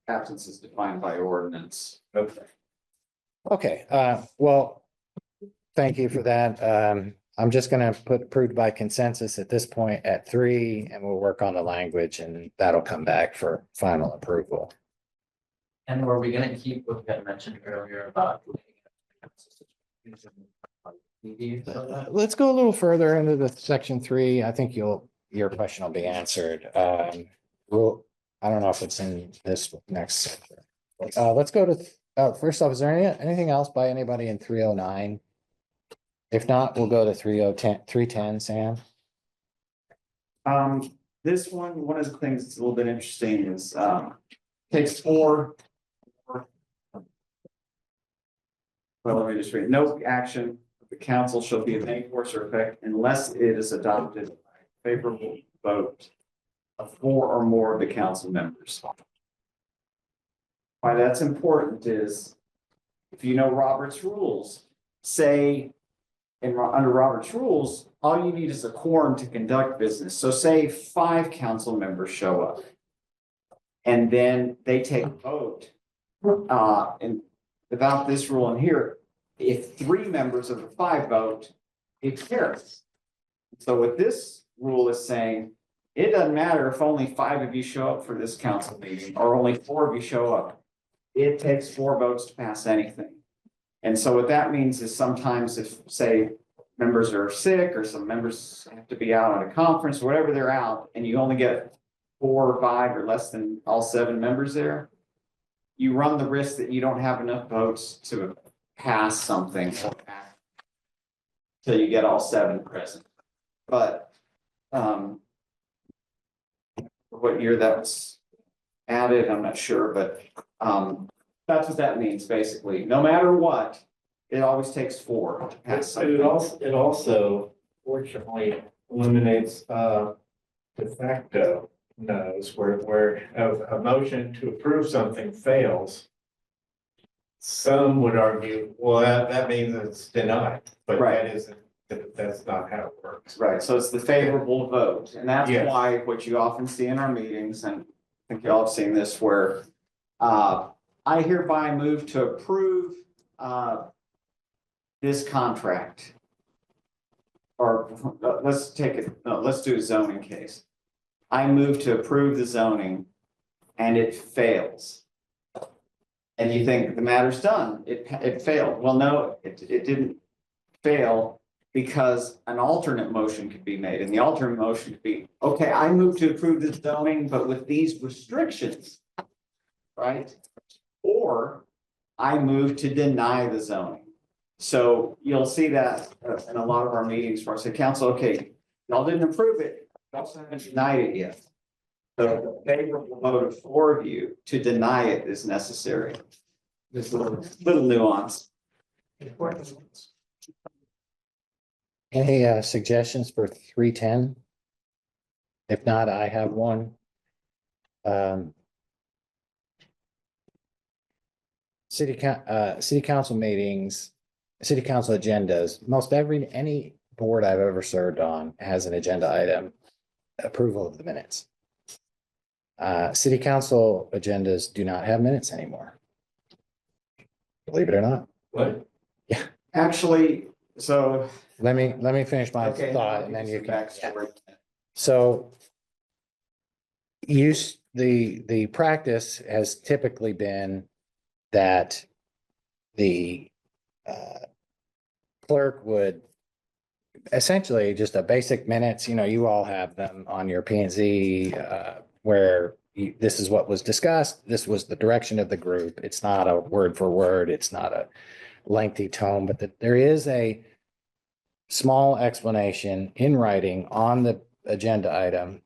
absence is defined by ordinance. okay. Okay, well, thank you for that. I'm just gonna put approved by consensus at this point at 3, and we'll work on the language and that'll come back for final approval. And were we gonna keep what we had mentioned earlier about? Let's go a little further into the section 3. I think your question will be answered. I don't know if it's in this next section. Let's go to, first off, is there anything else by anybody in 309? If not, we'll go to 310, Sam. This one of the things that's a little bit interesting is, takes 4. Well, let me just read. No action of the council shall be of any force or effect unless it is adopted by a favorable vote of 4 or more of the council members. Why that's important is, if you know Robert's rules, say, under Robert's rules, all you need is a quorum to conduct business. So say 5 council members show up. And then they take a vote. And without this rule in here, if 3 members of the 5 vote, it carries. So what this rule is saying, it doesn't matter if only 5 of you show up for this council meeting, or only 4 of you show up. It takes 4 votes to pass anything. And so what that means is sometimes if, say, members are sick or some members have to be out at a conference, whatever they're out, and you only get 4 or 5 or less than all 7 members there, you run the risk that you don't have enough votes to pass something till you get all 7 present. But what year that was added, I'm not sure, but that's what that means, basically. No matter what, it always takes 4 to pass But it something. also, fortunately, eliminates de facto no's where a motion to approve something fails. Some would argue, well, that means it's denied, but Right. that's not how it works. Right, so it's the favorable vote, and that's Yes. why what you often see in our meetings, and I think you all have seen this where I hereby move to approve this contract. Or let's take it, no, let's do a zoning case. I move to approve the zoning and it fails. And you think the matter's done, it failed. Well, no, it didn't fail because an alternate motion could be made, and the alternate motion could be, okay, I move to approve this zoning, but with these restrictions. Right? Or I move to deny the zoning. So you'll see that in a lot of our meetings where I say, council, okay, y'all didn't approve it, you also haven't denied it yet. So the favorable vote of 4 of you to deny it is necessary. This little nuance. Any suggestions for 310? If not, I have one. City council meetings, city council agendas, any board I've ever served on has an agenda item, approval of the minutes. City council agendas do not have minutes anymore. Believe it or not. What? Actually, so. Let me finish my Okay, thought I'll and then give you some can. backstory. So the practice has typically been that the clerk would essentially just a basic minutes, you all have them on your P and Z where this is what was discussed. This was the direction of the group. It's not a word for word. It's not a lengthy tome, but there is a small explanation in writing on the agenda item.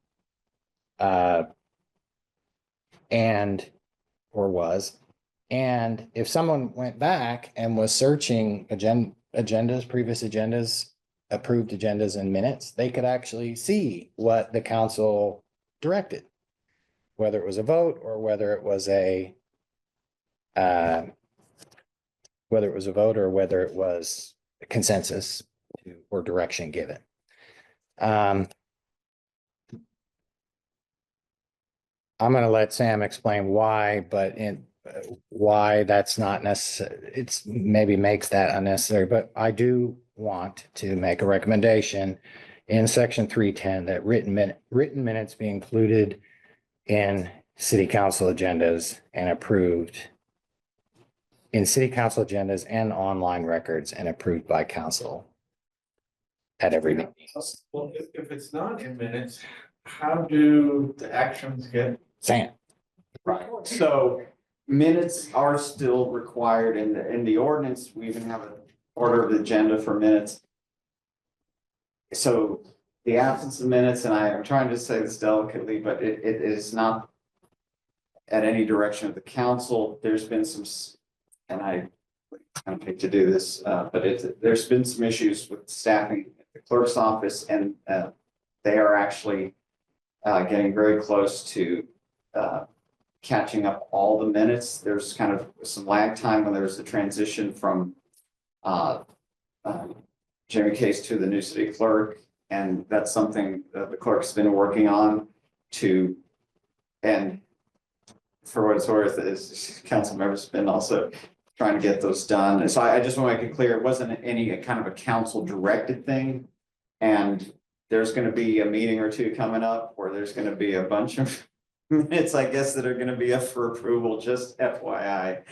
And if someone went back and was searching previous agendas, approved agendas and minutes, they could actually see what the council directed. Whether it was a vote or whether it was a consensus or direction given. I'm going to let Sam explain why, but why that's not necessary. It's maybe makes that unnecessary, but I do want to make a recommendation in section 310 that written minutes be included in city council agendas and approved in city council agendas and online records and approved by council at every meeting. Well, if it's not in minutes, how do the actions get? Sam. Right, so minutes are still required in the ordinance. We even have an order of the agenda for minutes. So the absence of minutes, and I am trying to say this delicately, but it is not at any direction of the council. There's been some, and I kind of hate to do this, but there's been some issues with staffing at the clerk's office, and they are actually getting very close to catching up all the minutes. There's kind of some lag time when there's the transition from Jamie Case to the new city clerk. And that's something that the clerk's been working on and for what it's worth, is council members been also trying to get those done. And so I just want to make it clear, it wasn't any kind of a council directed thing. And there's going to be a meeting or two coming up where there's going to be a bunch of minutes, I guess, that are going to be up for approval, just FYI.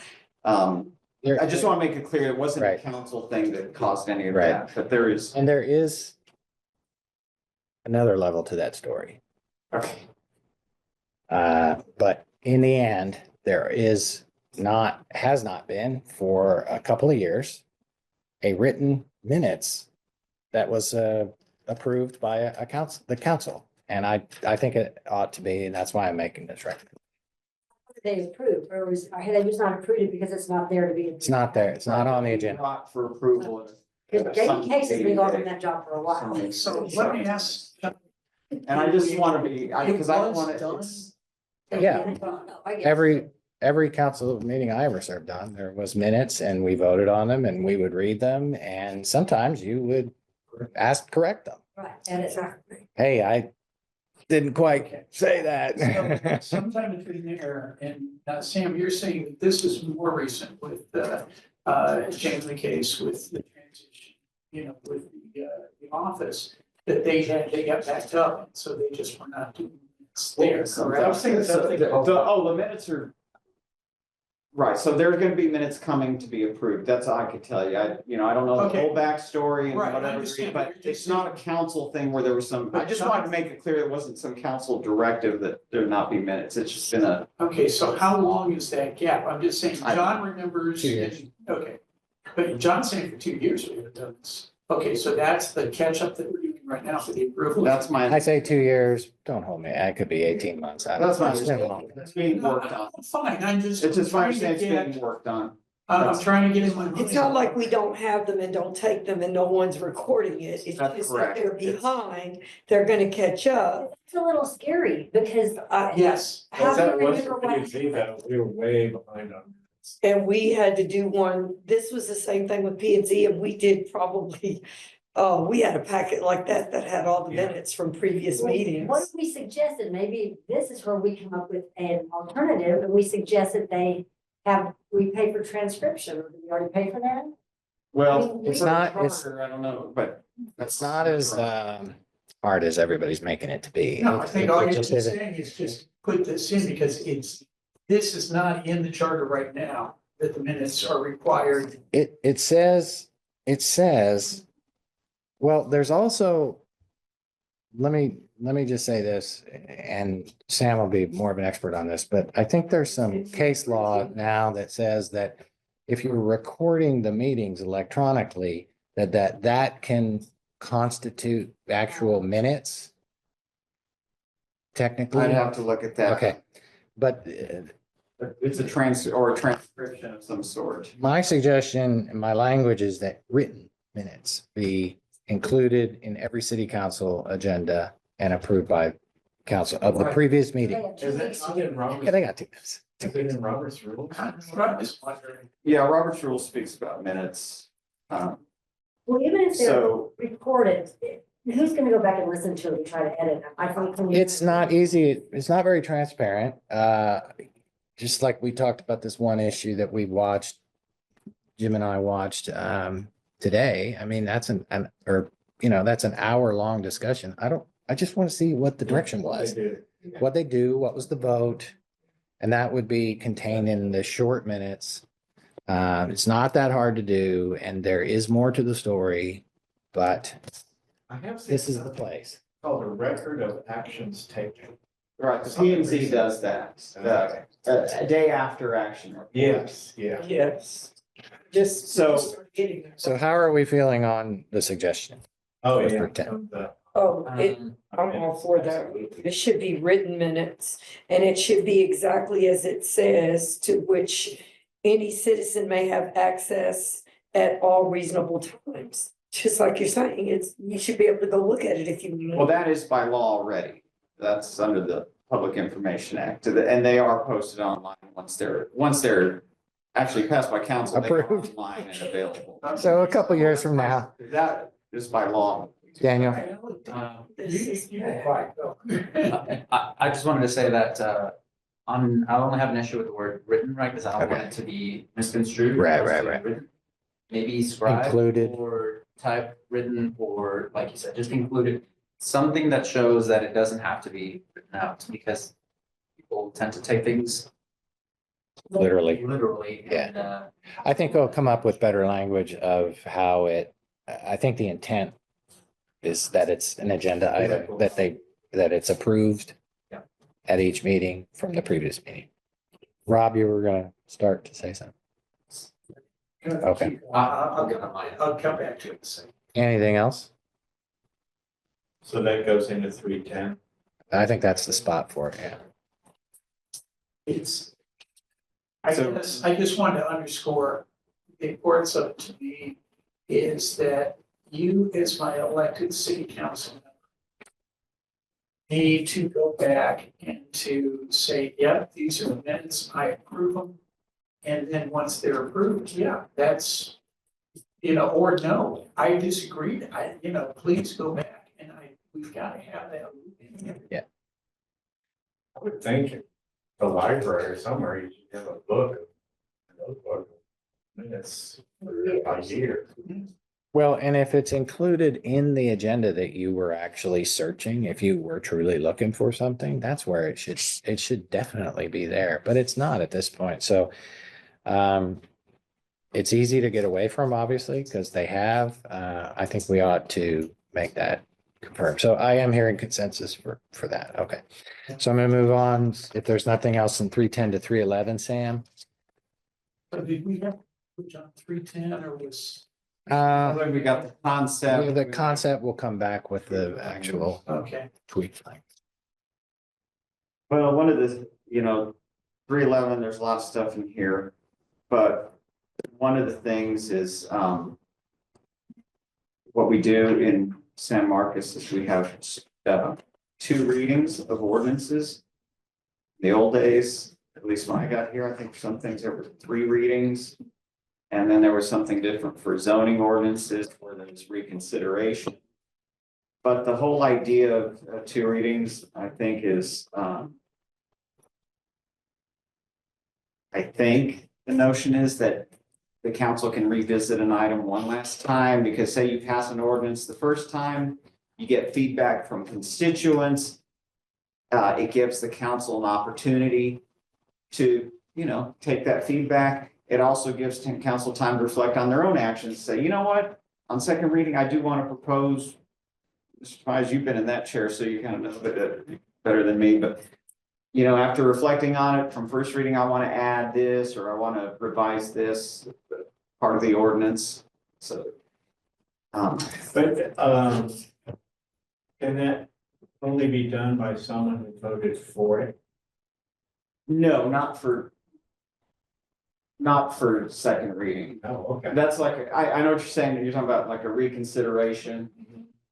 I just want to make it clear, it wasn't a council thing that caused any of that, but there is. And there is another level to that story. Okay. But in the end, there has not been for a couple of years, a written minutes that was approved by the council. And I think it ought to be, and that's why I'm making this recommendation. They approved, or had they just not approved it because it's not there to be? It's not there. It's not on the agenda. Brought for approval Because Jamie Case has been going on that job for a while. So let me ask. And I just want to be, because I don't want It was to, Yeah. I guess. Every council meeting I ever served on, there was minutes and we voted on them and we would read them and sometimes you would correct them. Right, and it's, Hey, I didn't quite say that. Sometime between there and Sam, you're saying that this is more recent with Jamie case with the transition, with the office, that they got backed up, and so they just were not doing this there, correct? I was thinking something. The minutes are. Right, so there's gonna be minutes coming to be approved. That's all I could tell you. I don't know the Okay. whole backstory and Right, I whatever, understand, but but you're just it's not a council thing where there was some, I just wanted to make it clear it wasn't some council directive that there not be minutes. It's just been a. Okay, so how long is that gap? I'm just saying, I- John remembers. 2 years. Okay, but John's saying for 2 years we haven't done this. Okay, so that's the catch up that we're doing right now for the approval. That's my. I say 2 years, don't hold me. I could be 18 months. I don't That's my know. It's been understanding. long. It's being worked on. Fine, I'm just. It's just my trying to understanding it's get- being worked on. I'm trying to get in my mind. It's not like we don't have them and don't take them and no one's recording it. It's That's just that correct. they're behind, they're gonna catch up. it's a little scary because Yes, how do That you was remember for what? P and Z though, we were way behind on. And we had to do one, this was the same thing with P and Z, and we did probably, we had a packet like that that had all the Yeah. minutes from previous Well, meetings. What if we suggested, maybe this is where we come up with an alternative, and we suggested we pay for transcription, or do we already pay for that? Well, It's not- it's- I don't know, but. It's not as hard as everybody's making it to be. no, I think all It you're just just isn't. saying is just put this in because this is not in the charter right now, that the minutes are required. It says, well, there's also, let me just say this, and Sam will be more of an expert on this, but I think there's some case law now that says that if you're recording the meetings electronically, that can constitute actual minutes. Technically. I'd have to look at that. Okay, but It's a transcription of some sort. my suggestion and my language is that written minutes be included in every city council agenda and approved by council of the Right. previous They meeting. have 2 Is it weeks. not in Robert's? Yeah, they got 2 minutes. Is it in Robert's rules? That's what I was wondering. Yeah, Robert's rule speaks about minutes. Well, even if they're So recorded, who's gonna go back and listen to it and try to edit them? I think. It's not easy. It's not very transparent. Just like we talked about this one issue that we watched, Jim and I watched today. I mean, that's that's an hour-long discussion. I just want to see what the direction was, They do. what they do, what was the vote. And that would be contained in the short minutes. It's not that hard to do and there is more to the story, but I have seen this is the something place. called a record of actions taken. right, the P and Z does that, a day after action. report. Yes, yeah. Yes. Just. So- start getting there. So how are we feeling on the suggestion? Oh, With yeah. pretend. Oh, I'm all for that. It should be written minutes, and it should be exactly as it says, to which any citizen may have access at all reasonable times. Just like you're saying, you should be able to go look at it if you Well, want. that is by law already. That's under the Public Information Act, and they are posted online once they're actually passed by council. They are Approved. online and available. So a couple years from now, That is by law. Daniel, You can quiet, go. I just wanted to say that, I only have an issue with the word written, right, because I don't want it to be misconstrued. Right, It has to right, be right. written. Maybe scribed. Included. Or type written, or like you said, just included, something that shows that it doesn't have to be written out, because people tend to take things literally. literally. Yeah. And, I think we'll come up with better language of how I think the intent is that it's an agenda item, that it's approved Yeah. at each meeting from the previous meeting. Rob, you were gonna start to say something. Okay. I'll come back to it in a second. Anything else? So that goes into 310. I think that's the spot for it, yeah. I just wanted to underscore the importance of it to me. is that you, as my elected city council member, need to go back and to say, yep, these are amendments, I approve them. And then once they're approved, yeah, that's, or no, I disagreed, please go back and we've got to have that. I would think the library somewhere, you should have a book, a notebook, minutes for a year. Well, and if it's included in the agenda that you were actually searching, if you were truly looking for something, that's where it should definitely be there, but it's not at this point. So it's easy to get away from, obviously, because they have, I think we ought to make that confirmed. So I am hearing consensus for that. Okay. So I'm gonna move on. If there's nothing else in 310 to 311, Sam. So did we have, which on 310 or was? We got the concept. The concept will come back with the actual Okay. tweak thing. Well, one of the, 311, there's a lot of stuff in here, but one of the things is, what we do in San Marcos is we have 2 readings of ordinances. The old days, at least when I got here, I think for some things there were 3 readings. And then there was something different for zoning ordinances where there was reconsideration. But the whole idea of 2 readings, I think, is, I think the notion is that the council can revisit an item one last time, because say you pass an ordinance the first time, you get feedback from constituents. It gives the council an opportunity to, take that feedback. It also gives council time to reflect on their own actions, say, you know what, on second reading, I do want to propose. Mr. Pies, you've been in that chair, so you kind of know it better than me, but after reflecting on it from first reading, I want to add this, or I want to revise this part of the ordinance. So. But, can that only be done by someone who voted for it? No, not for second reading. Oh, okay. That's like, I know what you're saying, you're talking about like a reconsideration.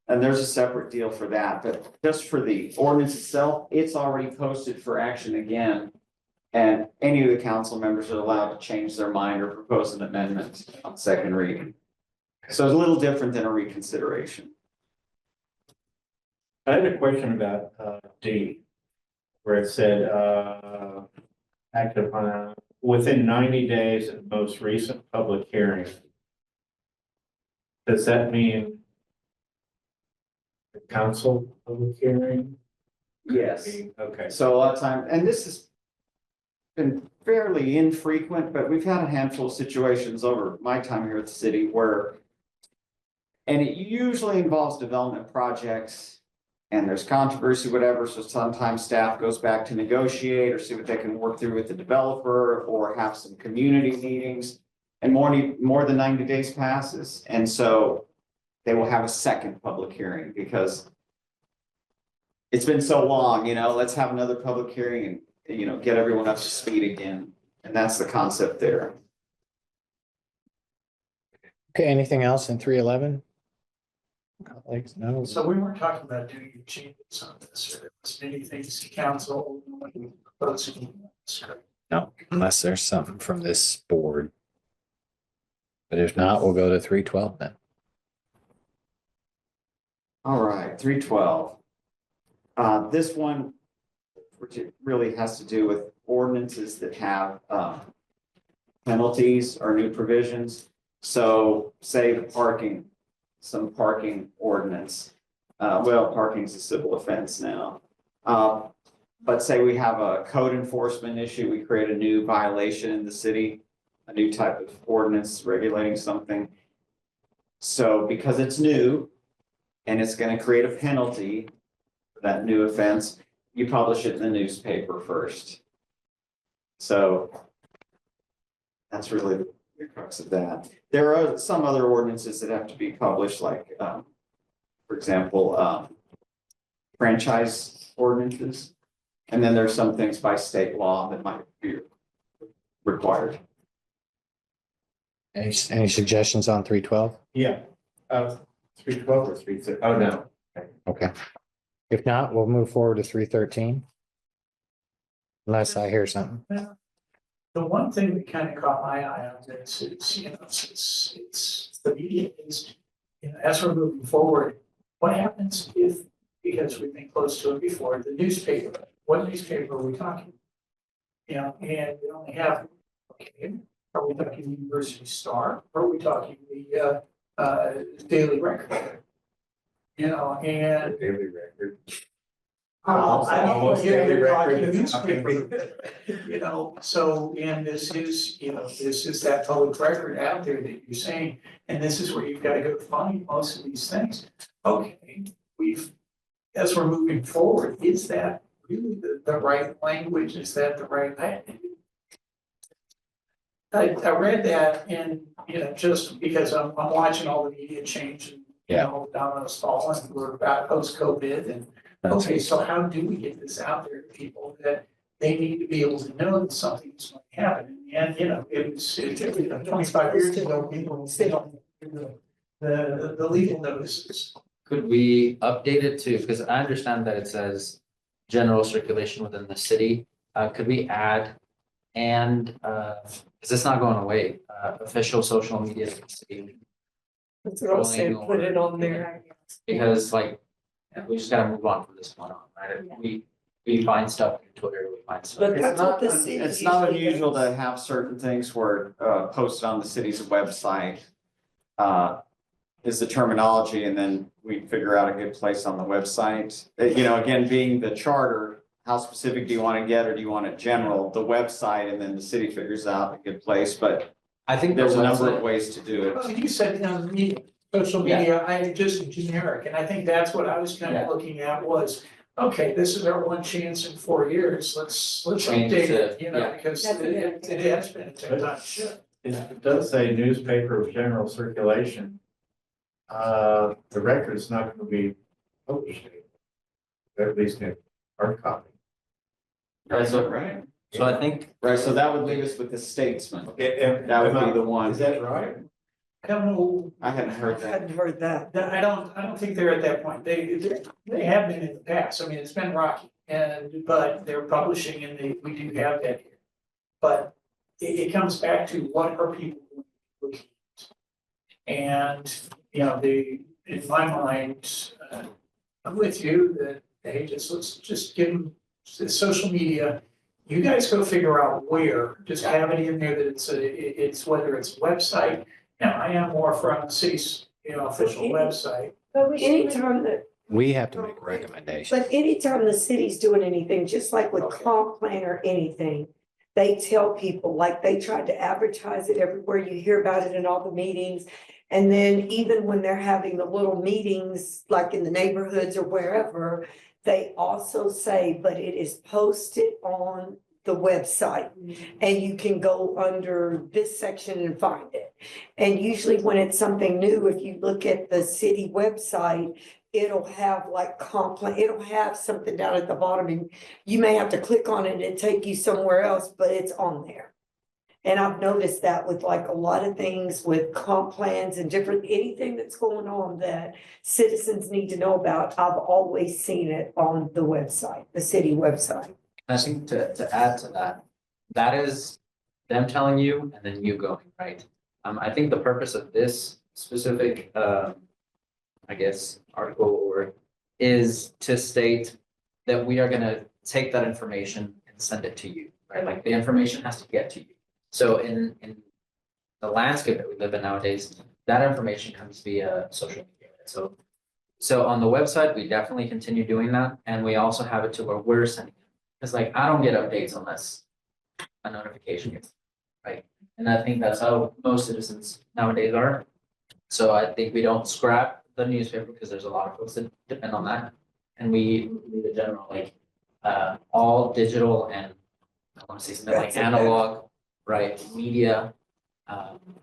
And there's a separate deal for that, but just for the ordinance itself, it's already posted for action again. And any of the council members are allowed to change their mind or propose an amendment on second reading. So it's a little different than a reconsideration. I had a question about D, where it said act upon within 90 days of most recent public hearing. Does that mean the council public hearing? Yes. Okay. So a lot of time, and this has been fairly infrequent, but we've had a handful of situations over my time here at the city where, and it usually involves development projects and there's controversy, whatever. So sometimes staff goes back to negotiate or see what they can work through with the developer or have some community meetings. And more than 90 days passes. And so they will have a second public hearing because it's been so long, let's have another public hearing and, get everyone up to speed again. And that's the concept there. Okay, anything else in 311? Colleagues, no. So we weren't talking about doing changes on this, or was anything city council proposing? No, unless there's something from this board. But if not, we'll go to 312 then. All right, 312. This one, which it really has to do with ordinances that have penalties or new provisions. So say the some parking ordinance. Parking's a civil offense now. But say we have a code enforcement issue, we create a new violation in the city, a new type of ordinance regulating something. So because it's new and it's going to create a penalty for that new offense, you publish it in the newspaper first. So that's really the crux of that. There are some other ordinances that have to be published, like, for example, franchise ordinances. And then there's some things by state law that might be required. Any suggestions on 312? Yeah, 312 or 36, oh, no. Okay. If not, we'll move forward to 313. Unless I hear something. The one thing that kind of caught my eye on this is, it's the media is, as we're moving forward, what happens if, because we've been close to it before, the newspaper, what newspaper are we talking? And we only have, okay, are we talking University Star, or are we talking the Daily Record? And Daily record. I don't know, Daily you're talking Record. newspaper, so, and this is, this is that public record out there that you're saying, and this is where you've got to go find most of these things. Okay, as we're moving forward, is that really the right language? Is that the right? I read that and, just because I'm watching all the media change and, dominoes falling, we're about post-COVID and, okay, so how do we get this out there to people that they need to be able to know that something is going to happen? And, it was 25 years ago, people still, the legal notices. Could we update it to, because I understand that it says general circulation within the city. Could we add and, because it's not going away, official social media of the city? That's what I was saying, put it on there. Because we just gotta move on from this one on, right? We find stuff on Twitter, we find stuff. But It's that's not, what the city it's not usually unusual does. to have certain things where, posted on the city's website. Is the terminology, and then we figure out a good place on the website. Again, being the charter, how specific do you want to get, or do you want it general? The website, and then the city figures out a good place, but I think there's a number website- of ways to do it. Well, you said, media, social media, I just generic, and I think that's what I was kind of Yeah. looking at was, okay, this is our one chance in 4 years, let's Change update it, it, yeah. because That's a good it idea. has been a time shift. It does say newspaper of general circulation. The record is not going to be published. At least in hard copy. Right, so, Right. so I think, Right, so that would leave us with the statesman. And That would be the one. Is that right? I don't know, I hadn't I heard that. hadn't heard that. I don't think they're at that point, they have been in the past, I mean, it's been rocky, but they're publishing and we do have that here. But it comes back to what are people looking at? And, in my mind, I'm with you that, hey, let's just give them social media. You guys go figure out where, just have it in there that it's whether it's website. Now, I am more from the city's, official website. But we should, Anytime that, We have to make recommendations. but anytime the city's doing anything, just like with comp plan or anything, they tell people, like they tried to advertise it everywhere, you hear about it in all the meetings. And then even when they're having the little meetings, like in the neighborhoods or wherever, they also say, but it is posted on the website. And you can go under this section and find it. And usually when it's something new, if you look at the city website, it'll have like it'll have something down at the bottom and you may have to click on it and take you somewhere else, but it's on there. And I've noticed that with like a lot of things with comp plans and anything that's going on that citizens need to know about, I've always seen it on the website, the city website. I think to add to that, that is them telling you and then you going, right? I think the purpose of this specific, I guess, article is to state that we are gonna take that information and send it to you, right? Like the information has to get to you. So in the landscape that we live in nowadays, that information comes via social media. So on the website, we definitely continue doing that. And we also have it to where we're sending it. It's like, I don't get updates unless a notification gets, right? And I think that's how most citizens nowadays are. So I think we don't scrap the newspaper because there's a lot of folks that depend on that. And we leave it general, like, all digital and I want to say something like That's okay. analog, right, media.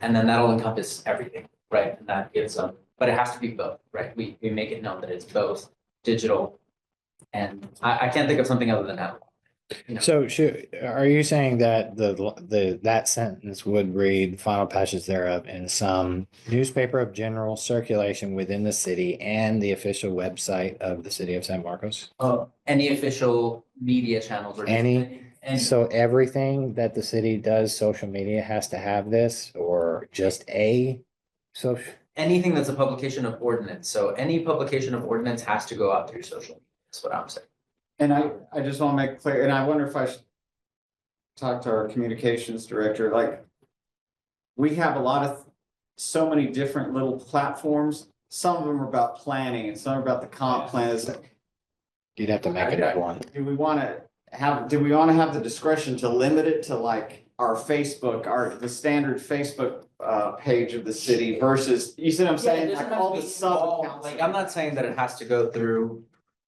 And then that'll encompass everything, right? And that gives them, but it has to be both, right? We make it known that it's both digital. And I can't think of something other than analog. So are you saying that that sentence would read final passage thereof in some newspaper of general circulation within the city and the official website of the city of San Marcos? Any official media channels or. And So everything that the city does, social media has to have this, or just a social? anything that's a publication of ordinance, so any publication of ordinance has to go out through social media, that's what I'm saying. And I just want to make clear, and I wonder if I should talk to our communications director, like, we have a lot of, so many different little platforms. Some of them are about planning and some are about the comp plans. You'd have to make it at one. Do we want to have the discretion to limit it to like our Facebook, the standard Facebook page of the city versus, you see what I'm saying? Like all the sub accounts. Like, I'm not saying that it has to go through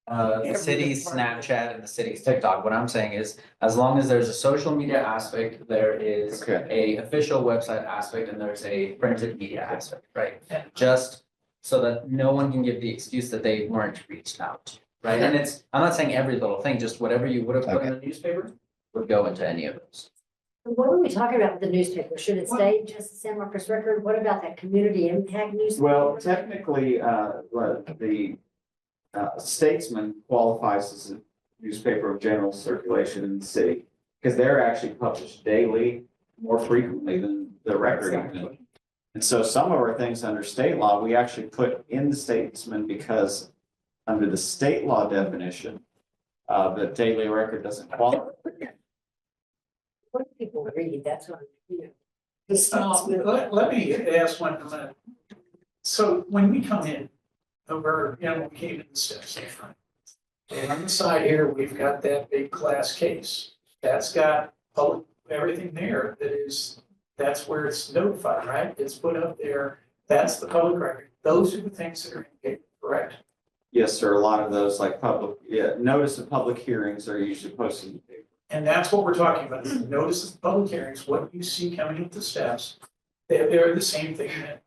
the city's Snapchat and the city's TikTok. What I'm saying is, as long as there's a social media aspect, there is Okay. a official website aspect, and there's a printed media aspect, right? Just so that no one can give the excuse that they weren't reached out, right? And I'm not saying every little thing, just whatever you would have put in the newspaper would go into any of those. What are we talking about with the newspaper? Should it stay just the San Marcos Record? What about that community impact newspaper? Well, technically, the Statesman qualifies as a newspaper of general circulation in the city. Because they're actually published daily, more frequently than the Record even. And so some of our things under state law, we actually put in the Statesman because under the state law definition, the Daily Record doesn't qualify. What do people read? That's what, you know. Let me ask one comment. So when we come in over, when we came in the steps in front. And on the side here, we've got that big glass case. That's got public, everything there that's where it's notified, right? It's put up there. That's the public record. Those are the things that are in the paper, correct? Yes, sir. A lot of those like notice of public hearings are usually posted in the paper. And that's what we're talking about. The notice of public hearings, what you see coming up the steps. They're the same thing that,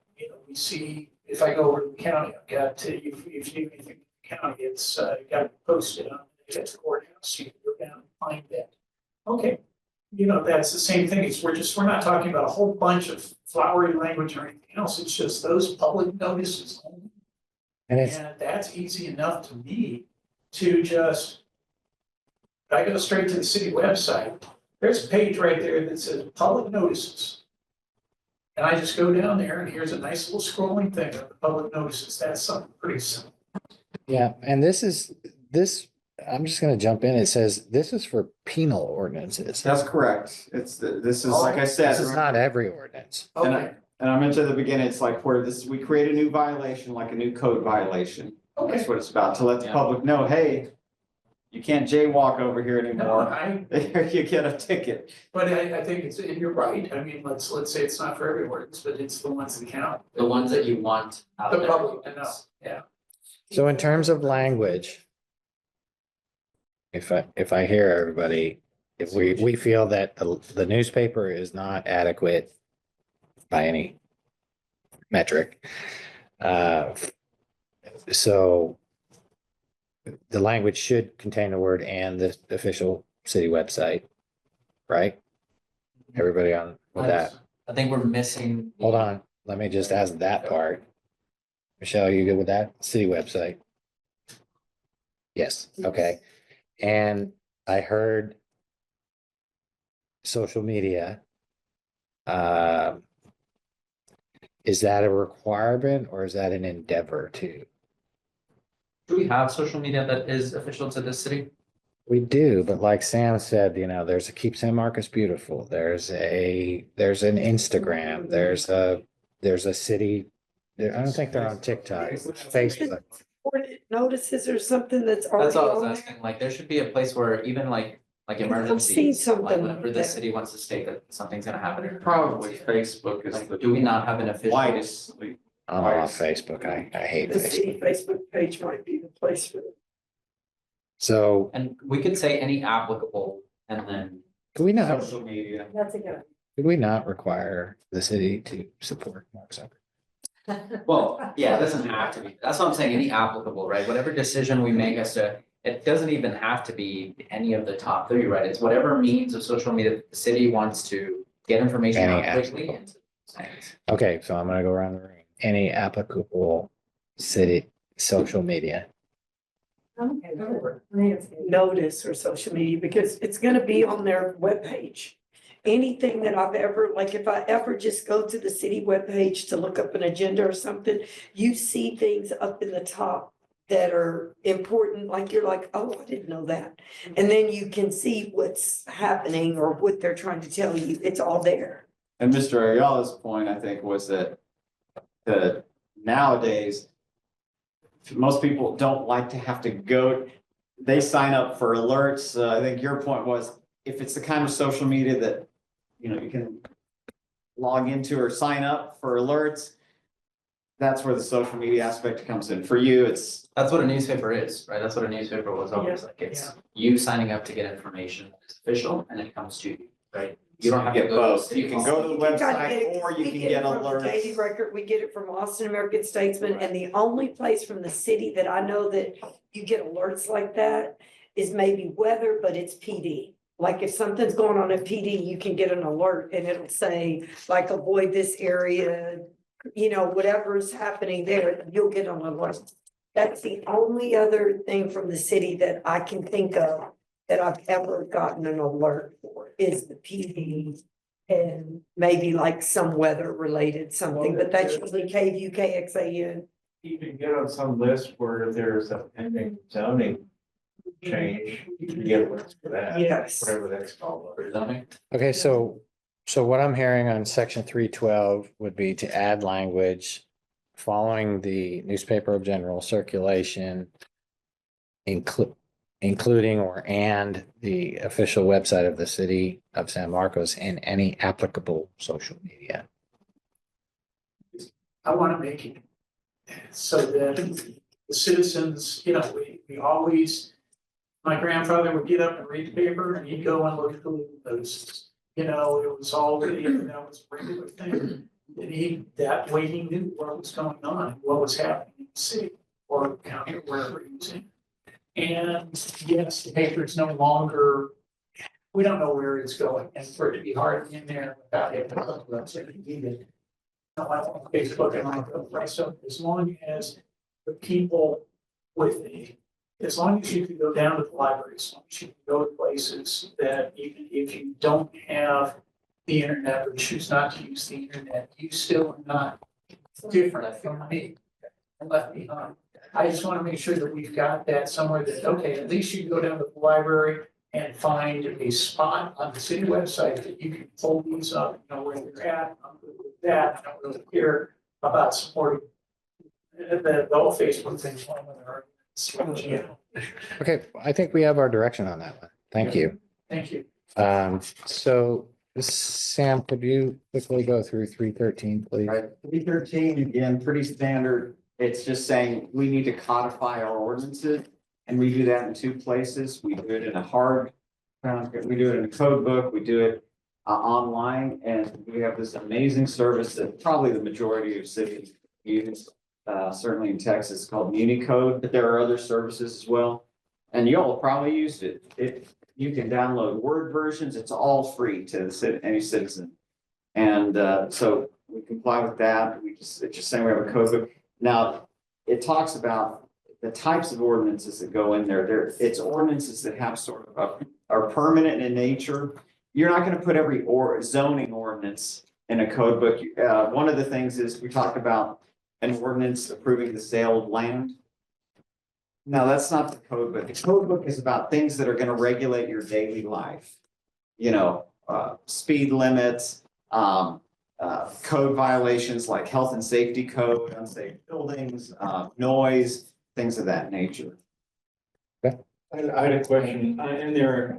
we see. If I go over to the county, I've got to, if you do anything in the county, it's, you got to post it on the courthouse, you can go down and find that. Okay, that's the same thing, we're not talking about a whole bunch of flowery language or anything else, it's just those public notices only. And And that's easy enough to me to just, I go straight to the city website, there's a page right there that says public notices. And I just go down there and here's a nice little scrolling thing of the public notices. That's something pretty simple. Yeah, and I'm just gonna jump in. It says this is for penal ordinances. That's correct. This is, like I said. This is not every ordinance. And I mentioned at the beginning, it's like where we create a new violation, like a new code violation. Okay. That's what it's about, to let the public know, hey, you can't jaywalk over here No, anymore. You get a ticket. but I think you're right. I mean, let's say it's not for every ordinance, but it's the ones that count. The ones that you want out The there. public to know, yeah. So in terms of language, if I hear everybody, if we feel that the newspaper is not adequate by any metric, so the language should contain the word "and" the official city website, right? Everybody on with that? I think we're missing. Hold on, let me just ask that part. Michelle, you good with that? City website? Yes, okay. And I heard social media. Is that a requirement or is that an endeavor to? Do we have social media that is official to this city? We do, but like Sam said, there's a Keep San Marcos Beautiful. There's an Instagram. There's a city. I don't think they're on TikTok. Facebook. Notices or something that's already That's all I was on there. asking, like, there should be a place where even like emergencies, something like whenever the there. city wants to state that something's gonna happen. Probably Facebook is Like, the do we not have an official? widest. I'm on Facebook. I hate The Facebook. city Facebook page might be the place for it. So And we could say any applicable and then, could we not, Social media. That's a good. could we not require the city to support Mark Zuckerberg? well, yeah, it doesn't have to be. That's what I'm saying, any applicable, right? Whatever decision we make as to it doesn't even have to be any of the top three, right? It's whatever means of social media that the city wants to get information Any out quickly. And Okay, so I'm gonna go around the room. Any applicable city social media? Notice or social media, because it's gonna be on their webpage. Anything that I've ever, like if I ever just go to the city webpage to look up an agenda or something, you see things up in the top that are important, like you're like, oh, I didn't know that. And then you can see what's happening or what they're trying to tell you. It's all there. And Mr. Ayala's point, I think, was that nowadays, most people don't like to have to go, they sign up for alerts. I think your point was, if it's the kind of social media that, you know, you can log into or sign up for alerts, that's where the social media aspect comes in. For you, it's, that's what a newspaper is, right? That's what a newspaper was always like. It's you signing up to get information that's official and it comes to you, right? You don't have to get go to the both. city You can hall. go to the You can kinda website it- or you we can it get from the Daily alerts. Record, we get it from Austin American Statesman, and the only place from the city that I know that you get alerts like that is maybe weather, but it's PD. Like if something's going on at PD, you can get an alert and it'll say like avoid this area, you know, whatever's happening there, you'll get an alert. That's the only other thing from the city that I can think of that I've ever gotten an alert for is the PD. And maybe like some weather related something, but that's usually KVU, KXAN. Even get on some list where there's a pending zoning change, you can get lists for that. Yes. Whatever that's called. For zoning. Okay, so what I'm hearing on section 312 would be to add language following the newspaper of general circulation, including and the official website of the city of San Marcos and any applicable social media. I want to make it so that the citizens, you know, we always, my grandfather would get up and read the paper and he'd go and look at the legal notices. You know, it was already, that was a regular thing. And that way he knew what was going on, what was happening in the city or county or wherever he was in. And yes, the paper is no longer, we don't know where it's going, and for it to be hard in there without it, that's what he needed. On Facebook and on the right, so as long as the people with the, as long as you can go down to the library, as long as you can go to places that even if you don't have the internet or choose not to use the internet, you still are not different from me and left behind. I just want to make sure that we've got that somewhere that, okay, at least you can go down to the library and find a spot on the city website that you can pull these up, you know, where you're at, I'm good with that, I don't really care about supporting the whole Facebook thing. Okay, I think we have our direction on that one. Thank you. Thank you. So Sam, could you quickly go through 313, please? Right, 313, again, pretty standard. It's just saying we need to codify our ordinances. And we do that in two places. We do it in a hard, we do it in a code book, we do it online, and we have this amazing service that probably the majority of cities use. Certainly in Texas, called Unicode, but there are other services as well. And y'all probably used it. You can download Word versions. It's all free to any citizen. And so we comply with that. It's just saying we have a code book. Now, it talks about the types of ordinances that go in there. It's ordinances that have sort of are permanent in nature. You're not going to put every zoning ordinance in a code book. One of the things is we talked about an ordinance approving the sale of land. No, that's not the code book. The code book is about things that are going to regulate your daily life. You know, speed limits, code violations like health and safety code, unsafe buildings, noise, things of that nature. I had a question, in there,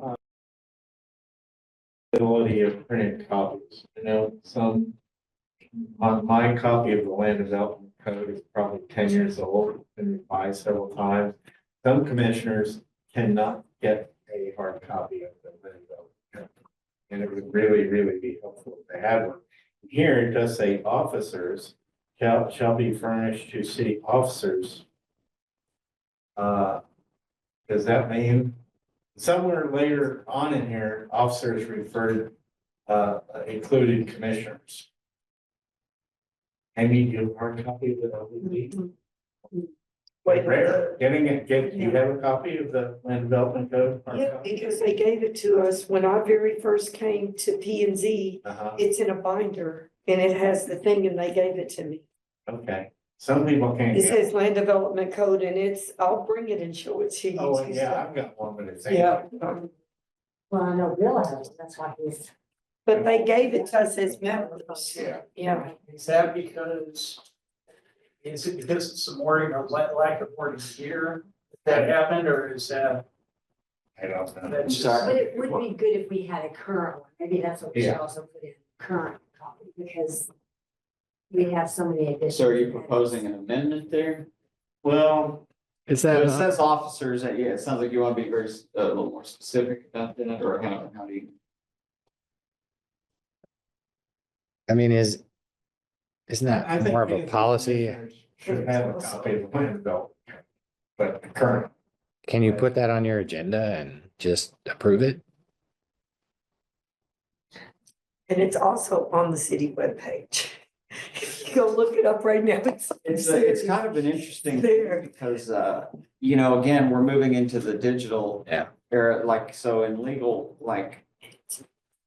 ability of printed copies, you know, my copy of the land development code is probably 10 years old, been revised several times. Some commissioners cannot get a hard copy of the land development code. And it would really, really be helpful if they had one. Here it does say officers shall be furnished to city officers. Does that mean somewhere later on in here, officers referred, included commissioners? I need you a hard copy of the LDD. Rare, do you have a copy of the land development code? Hard Yeah, copy? because they gave it to us when I very first came to P and Z. Uh-huh, It's in a binder and it has the thing and they gave it to me. okay. Some people can't It get. says land development code and I'll bring it and show it to you. Oh, too. yeah, I've got one, but it's. Yeah, Well, I know Bill has, that's why he's. but they gave it to us as members. Yeah. Yeah, Is that because, is it because of some wording or lack of wording here that happened, or is that? I don't know. that's just- sorry. But it would be good if we had a current one, maybe that's what we should Yeah. also put in, current copy, because we have so many additions. So are you proposing an amendment there? Well, Is So that, it says officers, yeah, it sounds like you want to be very, a little more specific about that, or how do you? I mean, isn't I that think more of a we as policy? commissioners Should have a copy of the land development. But the current, Can you put that on your agenda and just approve it? and it's also on the city webpage. If you go look it up right now, It's kind of an interesting thing There. because, again, we're moving into the digital. Yeah. Era, like, so in legal, like,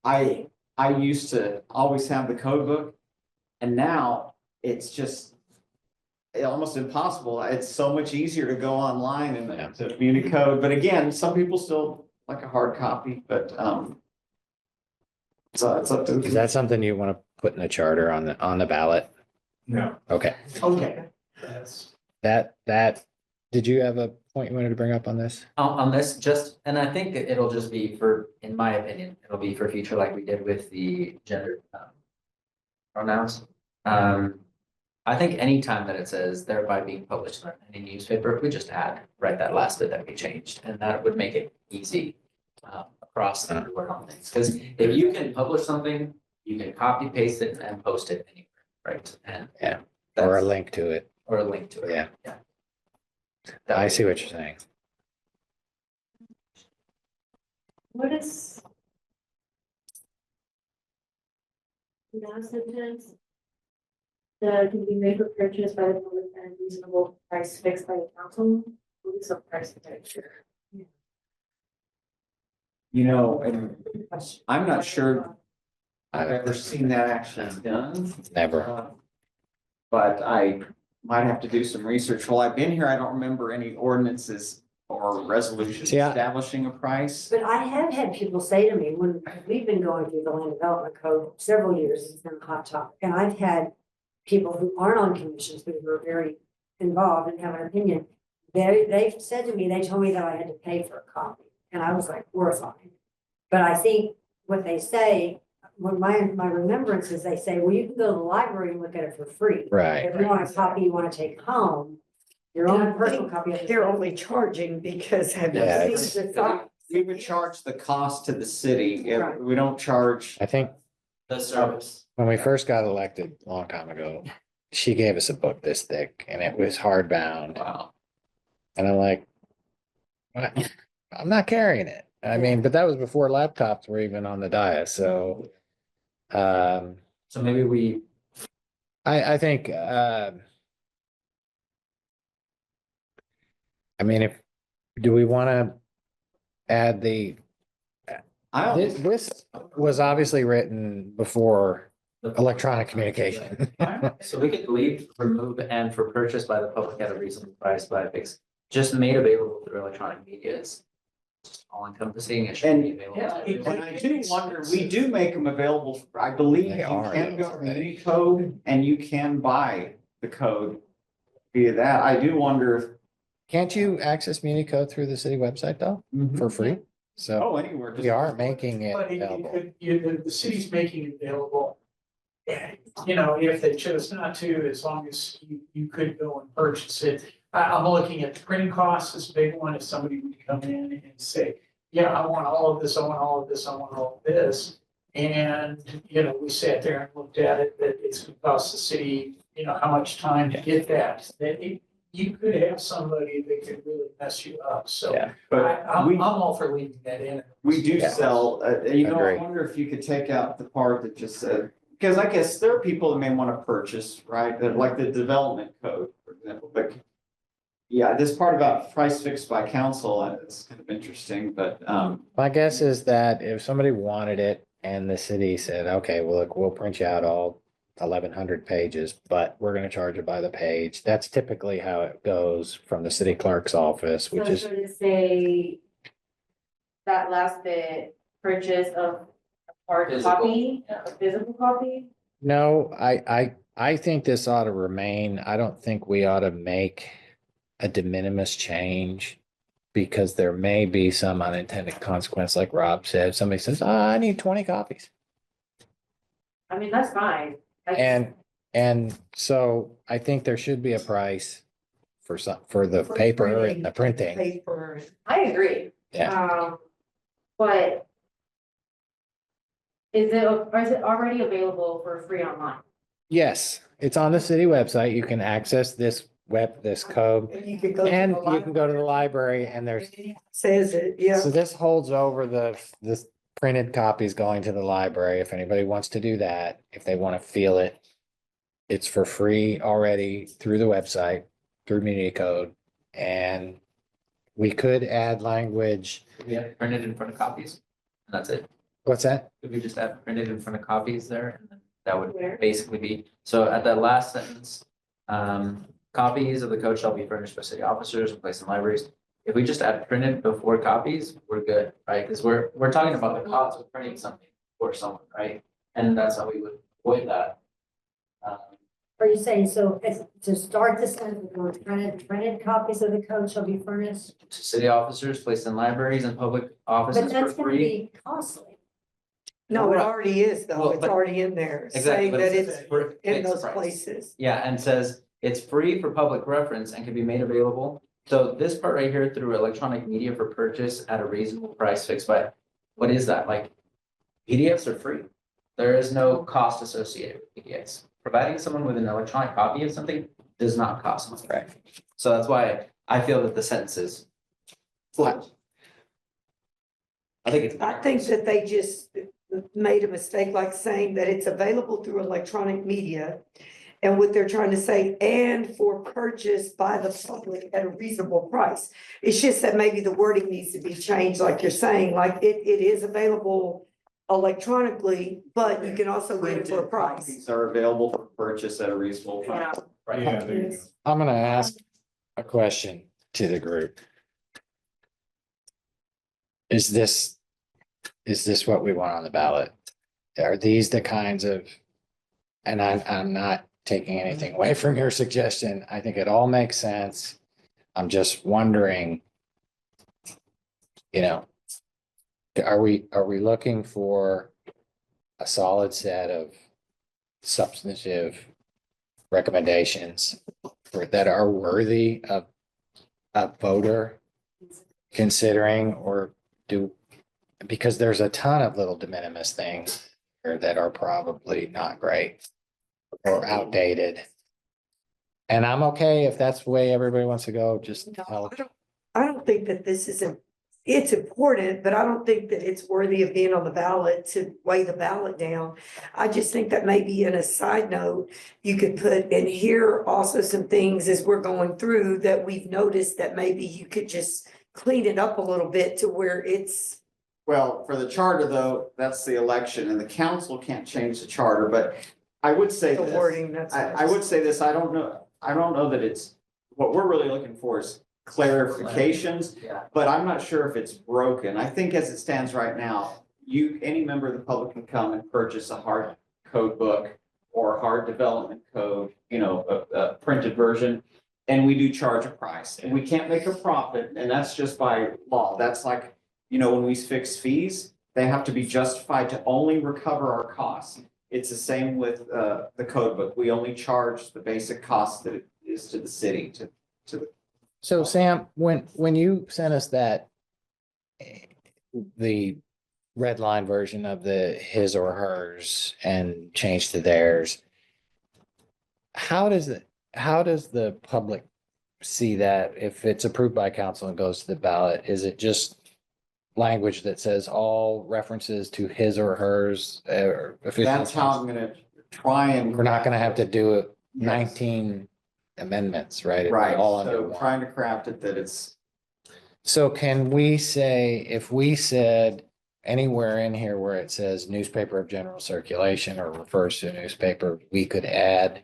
I used to always have the code book. And now it's just almost impossible. It's so much easier to go online Yeah. and to Unicode. But again, some people still like a hard copy, but, so it's up to. Is that something you want to put in the charter on the ballot? no, Okay, Okay, that's. did you have a point you wanted to bring up on this? On this, just, and I think it'll just be for, in my opinion, it'll be for future like we did with the gender pronouns. I think anytime that it says thereby being published in any newspaper, we just write that last bit that we changed, and that would make it easy across everywhere on things. Because if you can publish something, you can copy, paste it, and post it anywhere, right? And Yeah, or a that's- link to it. Or a link to it. Yeah. Yeah. I see what you're saying. What is? Now sentence. The can be made for purchase by the public at a reasonable price fixed by the council. What is the price fixture? And I'm not sure I've I've ever seen that actually done. never. But I might have to do some research. While I've been here, I don't remember any ordinances or resolutions See, establishing a price. But I have had people say to me, when we've been going through the land development code several years, it's been a hot topic, and I've had people who aren't on commissions, but who are very involved and have an opinion. They've said to me, they told me that I had to pay for a copy, and I was like horrified. But I think what they say, when my remembrance is they say, well, you can go to the library and look at it for free. Right. If you want a copy you want to take home, your And I own personal think copy of it. they're only charging because have you Yeah, seen it's- the We would charge the cost to the city. If Right. we don't charge. I think The service. when we first got elected a long time ago, she gave us a book this thick and it was hardbound. Wow. And I'm like, "What? I'm not carrying it. I mean, but that was before laptops were even on the dais. So So maybe we, I think, I mean, do we want to add this was obviously written before electronic communication. So we could remove and for purchase by the public at a reasonable price by fixed, just made available through electronic media is just all encompassing. It should be available. to everyone. And I do wonder, we do make them available. I believe They you are can go to already. Unicode and you can buy the code via that. I do wonder. Can't you access Municode through the city website though, for free? So Oh, anywhere. we are making it But available. the city's making it available. If they chose not to, as long as you could go and purchase it. I'm looking at the printing costs is a big one. If somebody would come in and say, yeah, I want all of this, I want all of this, I want all of this. And, we sat there and looked at it, that it's gonna cost the city, how much time to get that. you could have somebody that could really mess you up, so. Yeah. But I'm we, all for leaving that in. we do Yeah. sell, I Agree. wonder if you could take out the part that just said, because I guess there are people that may want to purchase, right? That like the development code, for example, but yeah, this part about price fixed by council, it's kind of interesting, but, My guess is that if somebody wanted it and the city said, okay, well, look, we'll print you out all 1,100 pages, but we're gonna charge you by the page. That's typically how it goes from the city clerk's office, which So is, should it say that last bit, purchase of a hard Physical. copy, a physical copy? no, I think this ought to remain. I don't think we ought to make a de minimis change because there may be some unintended consequence, like Rob said. Somebody says, I need 20 copies. I mean, that's fine. I just- And so I think there should be a price for for the For paper printing. and the printing. Paper. I agree. Yeah. But is it already available for free online? Yes, it's on the city website. You can access this code. And you could go. to And the you can go to the library and there's, Says it, yeah. so this holds over this printed copies going to the library. If anybody wants to do that, if they want to feel it. It's for free already through the website, through Media Code. And we could add language. We have printed in front of copies, and that's it. What's that? Could we just add printed in front of copies there? And then that would Where? basically be, so at that last sentence, copies of the code shall be furnished by city officers and placed in libraries. If we just add printed before copies, we're good, right? Because we're talking about the cost of printing something for someone, right? And that's how we would avoid that. Are you saying, so if, to start this sentence, the word printed copies of the code shall be furnished? To city officers placed in libraries and public But offices for that's gonna free. be costly. No, it already is though. Well, It's but- already in there, Exactly, saying but that it it's says for in fixed those price. places. Yeah, and says it's free for public reference and can be made available. So this part right here, through electronic media for purchase at a reasonable price fixed by, what is that? Like PDFs are free. There is no cost associated with PDFs. Providing someone with an electronic copy of something does not cost money. Right. So that's why I feel that the sentence is flawed. I think it's. I think that they just made a mistake, like saying that it's available through electronic media. And what they're trying to say, and for purchase by the public at a reasonable price. It's just that maybe the wording needs to be changed, like you're saying, like it is available electronically, but you can also get it for a price. copies are available for purchase at a reasonable price. Yeah, there you go. I'm gonna ask a question to the group. Is this what we want on the ballot? Are these the kinds of, and I'm not taking anything away from your suggestion. I think it all makes sense. I'm just wondering, are we looking for a solid set of substantive recommendations that are worthy of a voter considering, or because there's a ton of little de minimis things that are probably not great or outdated. And I'm okay if that's the way everybody wants to go, just No, I don't think that this isn't, it's important, but I don't think that it's worthy of being on the ballot to weigh the ballot down. I just think that maybe in a side note, you could put in here also some things as we're going through that we've noticed that maybe you could just clean it up a little bit to where it's. Well, for the charter though, that's the election and the council can't change the charter, but I would say The this. wording, that's. I would say this, I don't know that it's, what we're really looking for is clarifications, Yeah. but I'm not sure if it's broken. I think as it stands right now, any member of the public can come and purchase a hard code book or hard development code, a printed version. And we do charge a price and we can't make a profit, and that's just by law. That's like, when we fix fees, they have to be justified to only recover our costs. It's the same with the code book. We only charge the basic cost that it is to the city, to the. So Sam, when you sent us that, the red line version of the his or hers and changed to theirs, how does the public see that if it's approved by council and goes to the ballot? Is it just language that says all references to his or hers? That's how I'm gonna try and. We're not gonna have to do it Yes. 19 amendments, right? It'd be Right, all under so one. trying to craft it that it's, So can we say, if we said anywhere in here where it says newspaper of general circulation or refers to a newspaper, we could add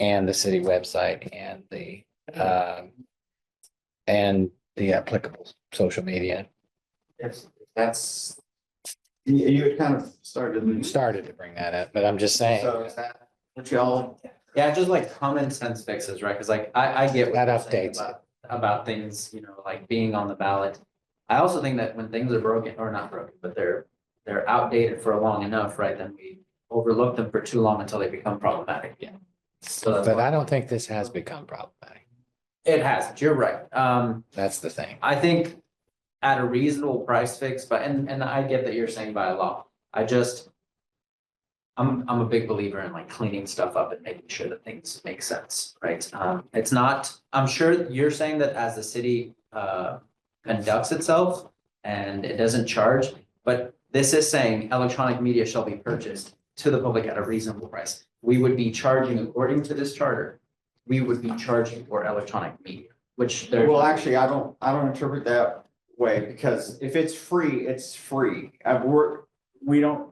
and the city website and the applicable social media. if that's, you had kind of Started to bring that up, but I'm just saying. So is that what y'all, Yeah, just like common sense fixes, right? Cause like I get what That you're saying updates it. about things, like being on the ballot. I also think that when things are broken or not broken, but they're outdated for long enough, right? Then we overlook them for too long until they become problematic. Yeah. So that's But why- I don't think this has become problematic. It hasn't, you're right. That's the thing. I think at a reasonable price fix, but and I get that you're saying by law. I'm a big believer in like cleaning stuff up and making sure that things make sense, right? It's not, I'm sure you're saying that as the city conducts itself and it doesn't charge, but this is saying electronic media shall be purchased to the public at a reasonable price. We would be charging, according to this charter, we would be charging for electronic media, which there. well, actually, I don't interpret that way, because if it's free, it's free. We don't.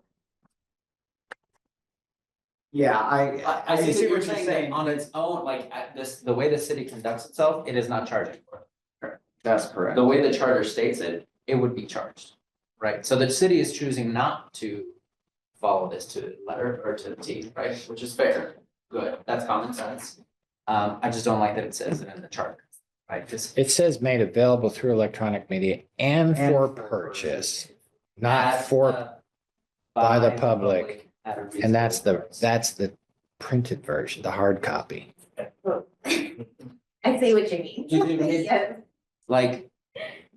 Yeah, I see what you're saying, that on its own, like at this, the way the city conducts itself, it is not charging for it. That's correct. The way the charter states it, it would be charged, right? So the city is choosing not to follow this to the letter or to the T, right? Which is fair, good, that's common sense. I just don't like that it says it in the charter, right? Just It says made available through electronic media and for purchase, not for, by the public. at a reasonable and that's price. the printed version, the hard copy. I see what you mean. Do you see what I mean? Yes. Like,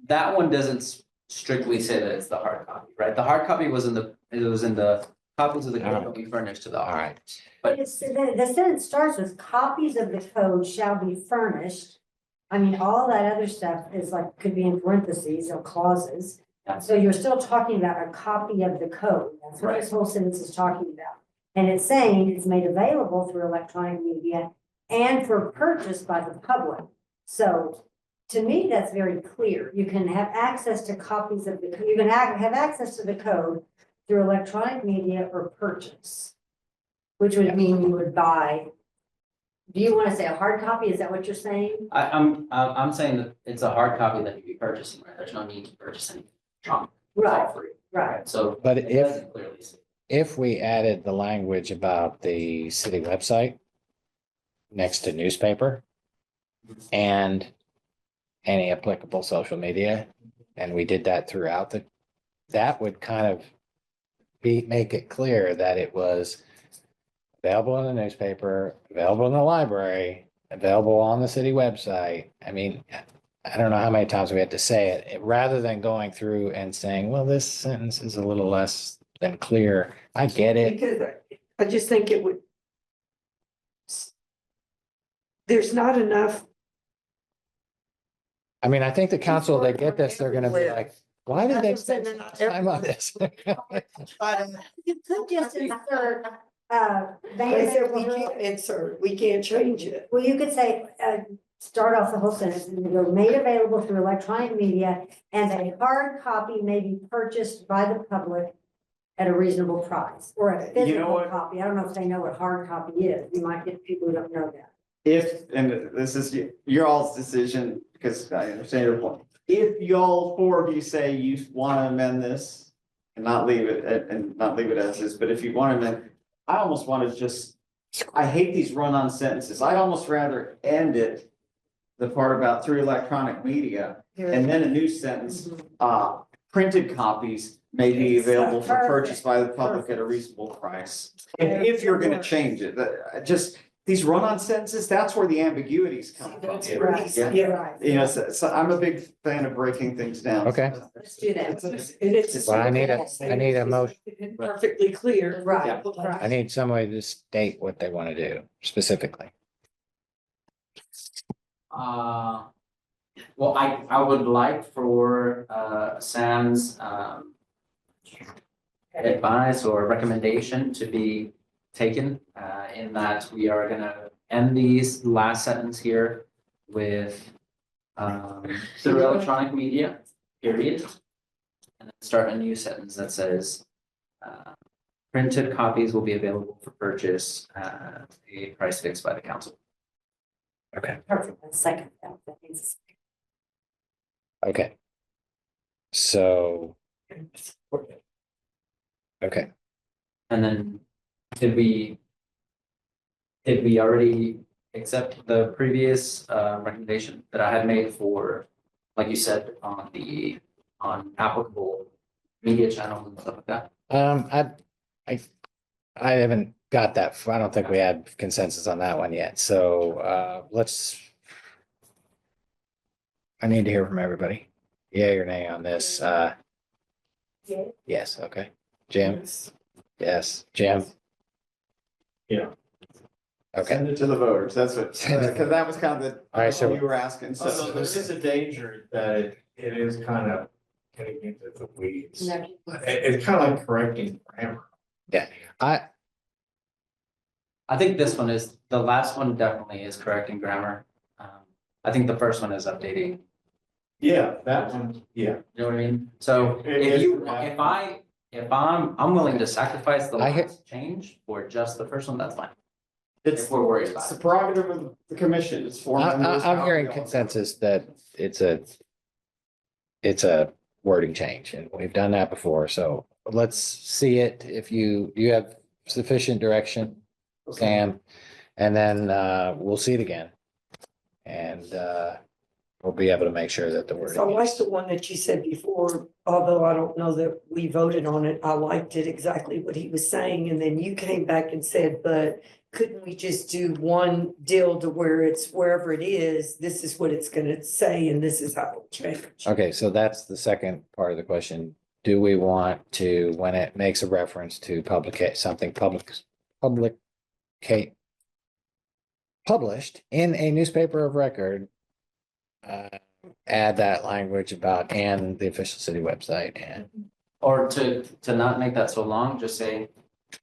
that one doesn't strictly say that it's the hard copy, right? The hard copy was in the copies of the code that we furnished to the All auditor. right. But it's, the sentence starts with copies of the code shall be furnished. I mean, all that other stuff is like, could be in parentheses or clauses. Yeah. So you're still talking about a copy of the code. That's what this whole sentence is talking about. And it's saying it's made available through electronic media and for purchase by the public. So to me, that's very clear. You can have access to copies of the, you can have access to the code through electronic media or purchase. Which would mean you would buy. Do you want to say a hard copy? Is that what you're saying? I'm saying that it's a hard copy that you'd be purchasing, right? There's no need to purchase any electronic. It's all Right, free, right. So. But it if- doesn't clearly say. If we added the language about the city website next to newspaper and any applicable social media, and we did that throughout that would kind of make it clear that it was available in the newspaper, available in the library, available on the city website. I mean, I don't know how many times we had to say it, rather than going through and saying, well, this sentence is a little less than clear. I get it. Because I just think it would. There's not enough. I mean, I think the council, they get this, they're gonna be like, why did they spend so much time on this? You could just insert, I said we can't insert, we can't change it. well, you could say, start off the whole sentence and go made available through electronic media and a hard copy may be purchased by the public at a reasonable price or a You know physical what? copy. I don't know if they know what hard copy is. You might get people who don't know that. If, and this is your all's decision, because I understand your point. If y'all, four of you say you want to amend this and not leave it, and not leave it as is, but if you want to amend, I almost want to just, I hate these run-on sentences. I'd almost rather end it, the part about through electronic media, and then a new sentence, printed copies may be available for purchase by the public at a reasonable price. If you're gonna change it, just, these run-on sentences, that's where the ambiguities come from. That's Right, right, Yeah. yeah. right. You know, so I'm a big fan of breaking things down. Okay. Let's do that. It's. Well, I need a motion. Perfectly clear. Right, I right. need somebody to state what they want to do specifically. Well, I would like for, Sam's, advice or recommendation to be taken, in that we are gonna end these last sentence here with, through electronic media, period. And then start a new sentence that says, printed copies will be available for purchase at a price fixed by the council. Perfect, that's second. That means- Okay. So. Okay, And then did we already accept the previous recommendation that I had made for, like you said, on applicable media channels and stuff like that? I haven't got that. I don't think we had consensus on that one yet. So, I need to hear from everybody. Yay or nay on this? Yeah. Yes, okay. Jim? Yes, Jim? Yeah. Okay, Send it to the voters. That's what, because that was kind of All right, the, so- you were asking. So there is a danger that it is kind of getting into the weeds. No. It's kind of like correcting grammar. I I think this one is, the last one definitely is correcting grammar. I think the first one is updating, Yeah, that one, yeah. you know what I mean? So It if is you, grammar. if I'm willing to sacrifice the I hear- last change for just the first one, that's fine. It's, If we're worried it's about the it. prerogative of the commission. It's for. I'm hearing consensus that it's a wording change and we've done that before. So let's see it. If you have sufficient direction, Sam, and then we'll see it again. And we'll be able to make sure that the So I wording like is. the one that you said before, although I don't know that we voted on it. I liked it exactly what he was saying. And then you came back and said, but couldn't we just do one deal to where it's wherever it is, this is what it's gonna say and this is how it'll change. Okay, so that's the second part of the question. Do we want to, when it makes a reference to something published in a newspaper of record, add that language about and the official city website and, Or to not make that so long, just say,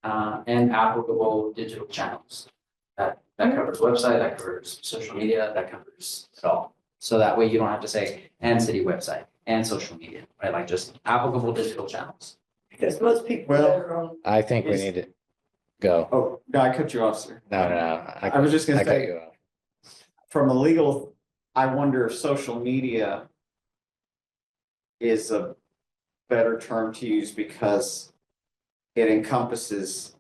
and applicable digital channels. That covers website, that covers social media, that covers it all. So that way you don't have to say, and city website, and social media, right? Like just applicable digital channels. Because most people that are on, I think we Is- need to go. Oh, no, I cut you off, sir. No. I was just I gonna cut say, you off. from a legal, I wonder if social media is a better term to use because it encompasses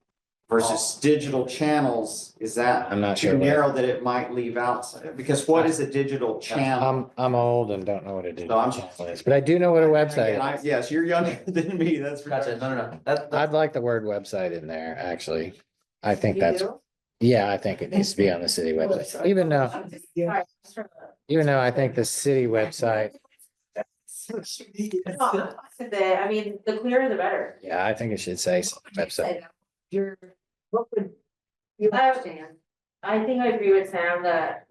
versus digital channels, is that I'm not too sure what- narrow that it might leave out? Because what is a digital channel? I'm old and don't know what it No, I'm- is, but I do know what a website And is. yes, you're younger than me, that's. for Gotcha, sure. no. That's I'd like the word website in there, actually. I think you that's, do? yeah, I think it needs to be on the city website, even though I think the city website, I mean, the clearer the better. yeah, I think it should say website. Your, what would you understand? I think I agree with Sam that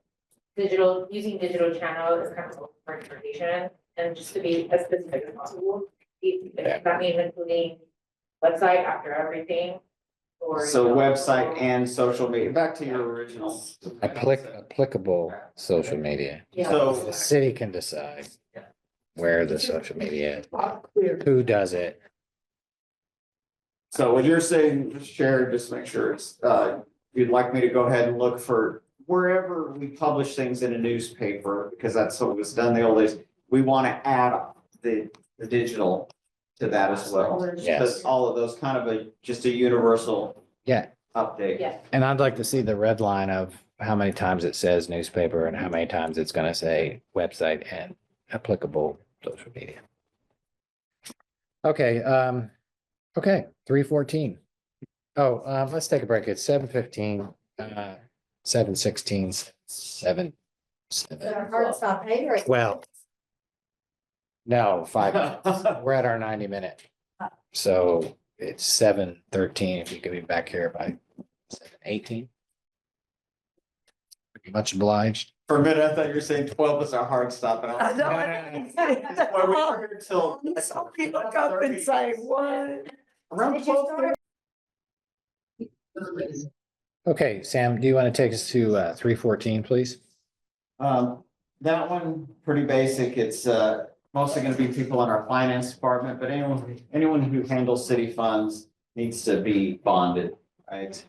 using digital channel is kind of for information and just to be as specific as possible. If that means including website after everything or. So website and social media, back to your original. Applicable social media. Yeah. So The city can decide where the social media, is, Clear. who does it. So what you're saying, Sherry, just make sure it's, you'd like me to go ahead and look for wherever we publish things in a newspaper, because that's what was done the old days. We want to add the digital to that as well. Yes. Because all of those kind of just a universal Yeah, update. Yeah. and I'd like to see the red line of how many times it says newspaper and how many times it's gonna say website and applicable social media. Okay, okay, 3:14. Oh, let's take a break. It's 7:15, 7:16, 7. Hard stop, hey, or? Well. No, 5 minutes. We're at our 90-minute. So it's 7:13. If you could be back here by 7:18. Much obliged. For a minute, I thought you were saying 12 is our hard stop. And I I was know. like, well, we're here till So we look up and say, what? around Did you 12:30. start? Okay, Sam, do you want to take us to 314, please? That one, pretty basic. It's mostly gonna be people in our finance department, but anyone who handles city funds needs to be bonded, right?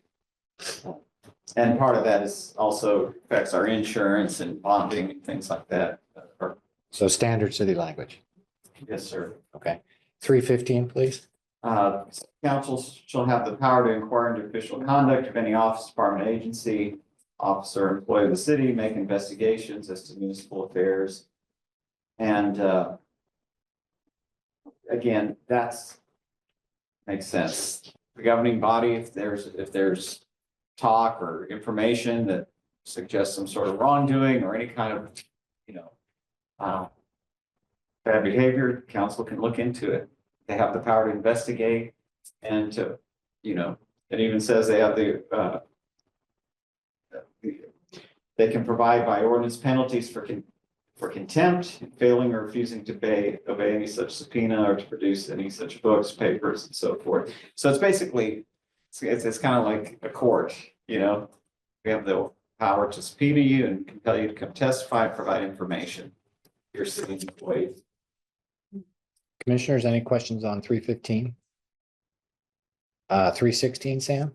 And part of that is also affects our insurance and bonding and things like that. So standard city language. Yes, sir. Okay. 315, please. Council shall have the power to inquire into official conduct of any office, department, agency, officer, or employee of the city, make investigations as to municipal affairs. And again, makes sense. The governing body, if there's talk or information that suggests some sort of wrongdoing or any kind of, bad behavior, council can look into it. They have the power to investigate and to, it even says they have they can provide by ordinance penalties for contempt, failing or refusing to obey any such subpoena or to produce any such books, papers, and so forth. So it's basically, it's kind of like a court, we have the power to subpoena you and compel you to come testify, provide information. Your city employees. Commissioners, any questions on 315? 316, Sam?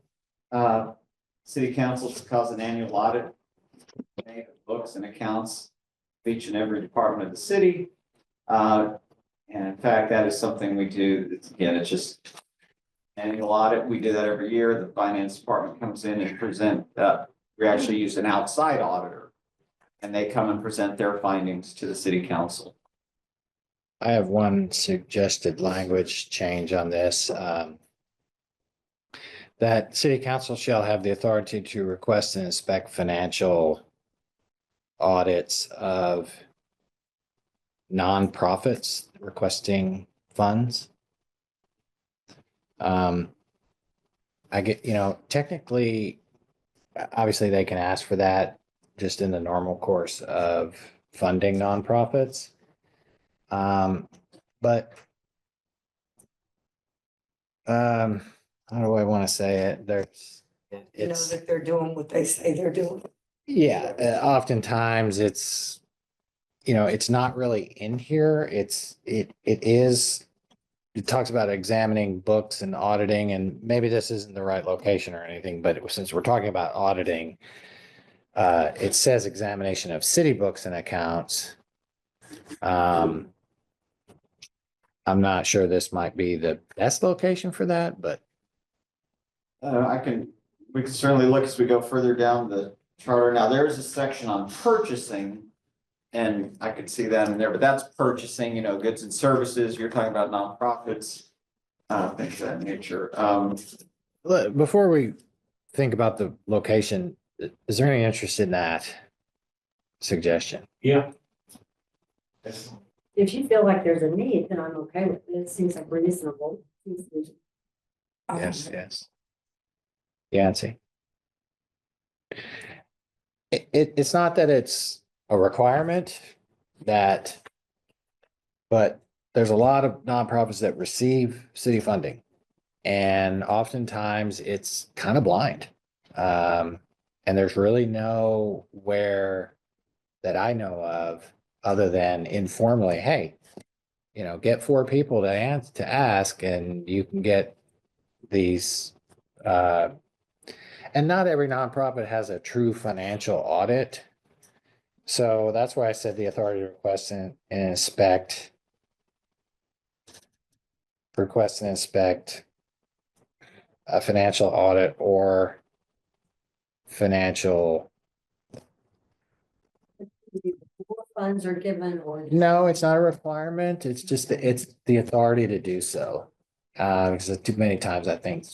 City council should cause an annual audit of books and accounts of each and every department of the city. And in fact, that is something we do. It's just annual audit. We do that every year. The finance department comes in and present, we actually use an outside auditor. And they come and present their findings to the city council. I have one suggested language change on this. That city council shall have the authority to request and inspect financial audits of nonprofits requesting funds. I get, technically, obviously they can ask for that just in the normal course of funding nonprofits. But how do I want to say it? It's That they're doing what they say they're doing. yeah, oftentimes it's not really in here. It talks about examining books and auditing, and maybe this isn't the right location or anything, but since we're talking about auditing, it says examination of city books and accounts. I'm not sure this might be the best location for that, but We can certainly look as we go further down the charter. Now, there is a section on purchasing. And I could see that in there, but that's purchasing, goods and services. You're talking about nonprofits, things of that nature. before we think about the location, is there any interest in that suggestion? Yeah. If you feel like there's a need, then I'm okay with it. It seems like reasonable. Yes. Yancy. It's not that it's a requirement but there's a lot of nonprofits that receive city funding. And oftentimes it's kind of blind. And there's really nowhere that I know of other than informally, hey, get 4 people to ask and you can get these, and not every nonprofit has a true financial audit. So that's why I said the authority to request and inspect a financial audit or financial. More funds are given or. No, it's not a requirement. It's just, it's the authority to do so. Because too many times I think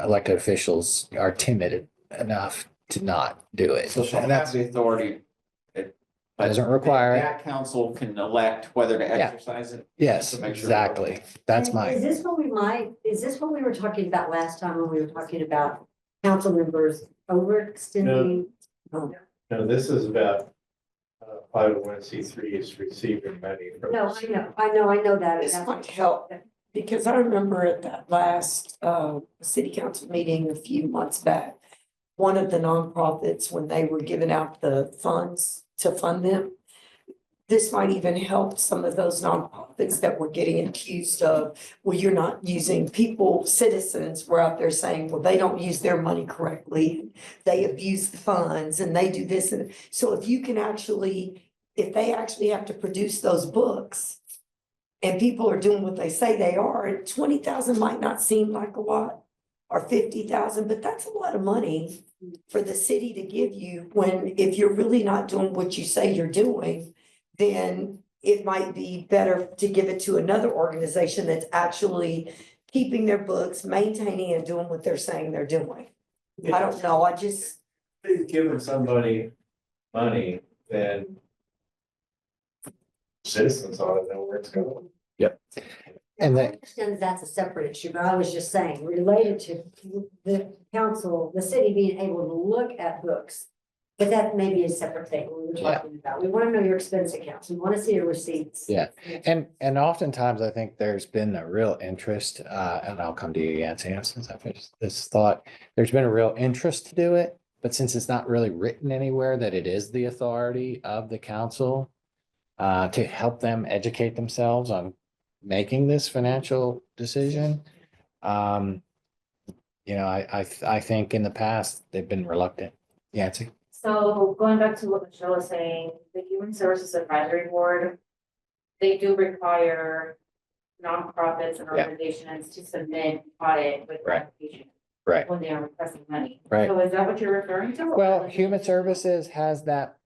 elected officials are timid enough to not do it. So shall And have that's, the authority. doesn't require it. That council can elect whether to exercise it. Yes, To make sure- exactly. That's And my. Is this what we were talking about last time when we were talking about council members overextending? Oh, No, this is about five oh one C three is receiving money from. No, I know that. This That's- might help. Because I remember at that last city council meeting a few months back, one of the nonprofits, when they were giving out the funds to fund them, this might even help some of those nonprofits that were getting accused of, well, you're not using people, citizens were out there saying, well, they don't use their money correctly. They abuse the funds and they do this. And so if you can actually, if they actually have to produce those books, and people are doing what they say they are, 20,000 might not seem like a lot, or 50,000, but that's a lot of money for the city to give you when, if you're really not doing what you say you're doing, then it might be better to give it to another organization that's actually keeping their books, maintaining and doing what they're saying they're doing. I don't know, I just, If you've given somebody money, then citizens ought to know where it's going. And I that, understand that's a separate issue, but I was just saying, related to the council, the city being able to look at books. But that may be a separate thing we were talking about. We want to know your expense accounts. We want to see your receipts. Yeah. and oftentimes I think there's been a real interest, and I'll come to you, Yancy, since I finished this thought. There's been a real interest to do it, but since it's not really written anywhere that it is the authority of the council to help them educate themselves on making this financial decision. You know, I think in the past, they've been reluctant. Yancy? So going back to what Michelle was saying, the Human Services Advisory Board, they do require nonprofits and Yeah. organizations to submit audit with Right. application Right. when they are requesting money. Right. So is that what you're referring to? Well, Human Services has that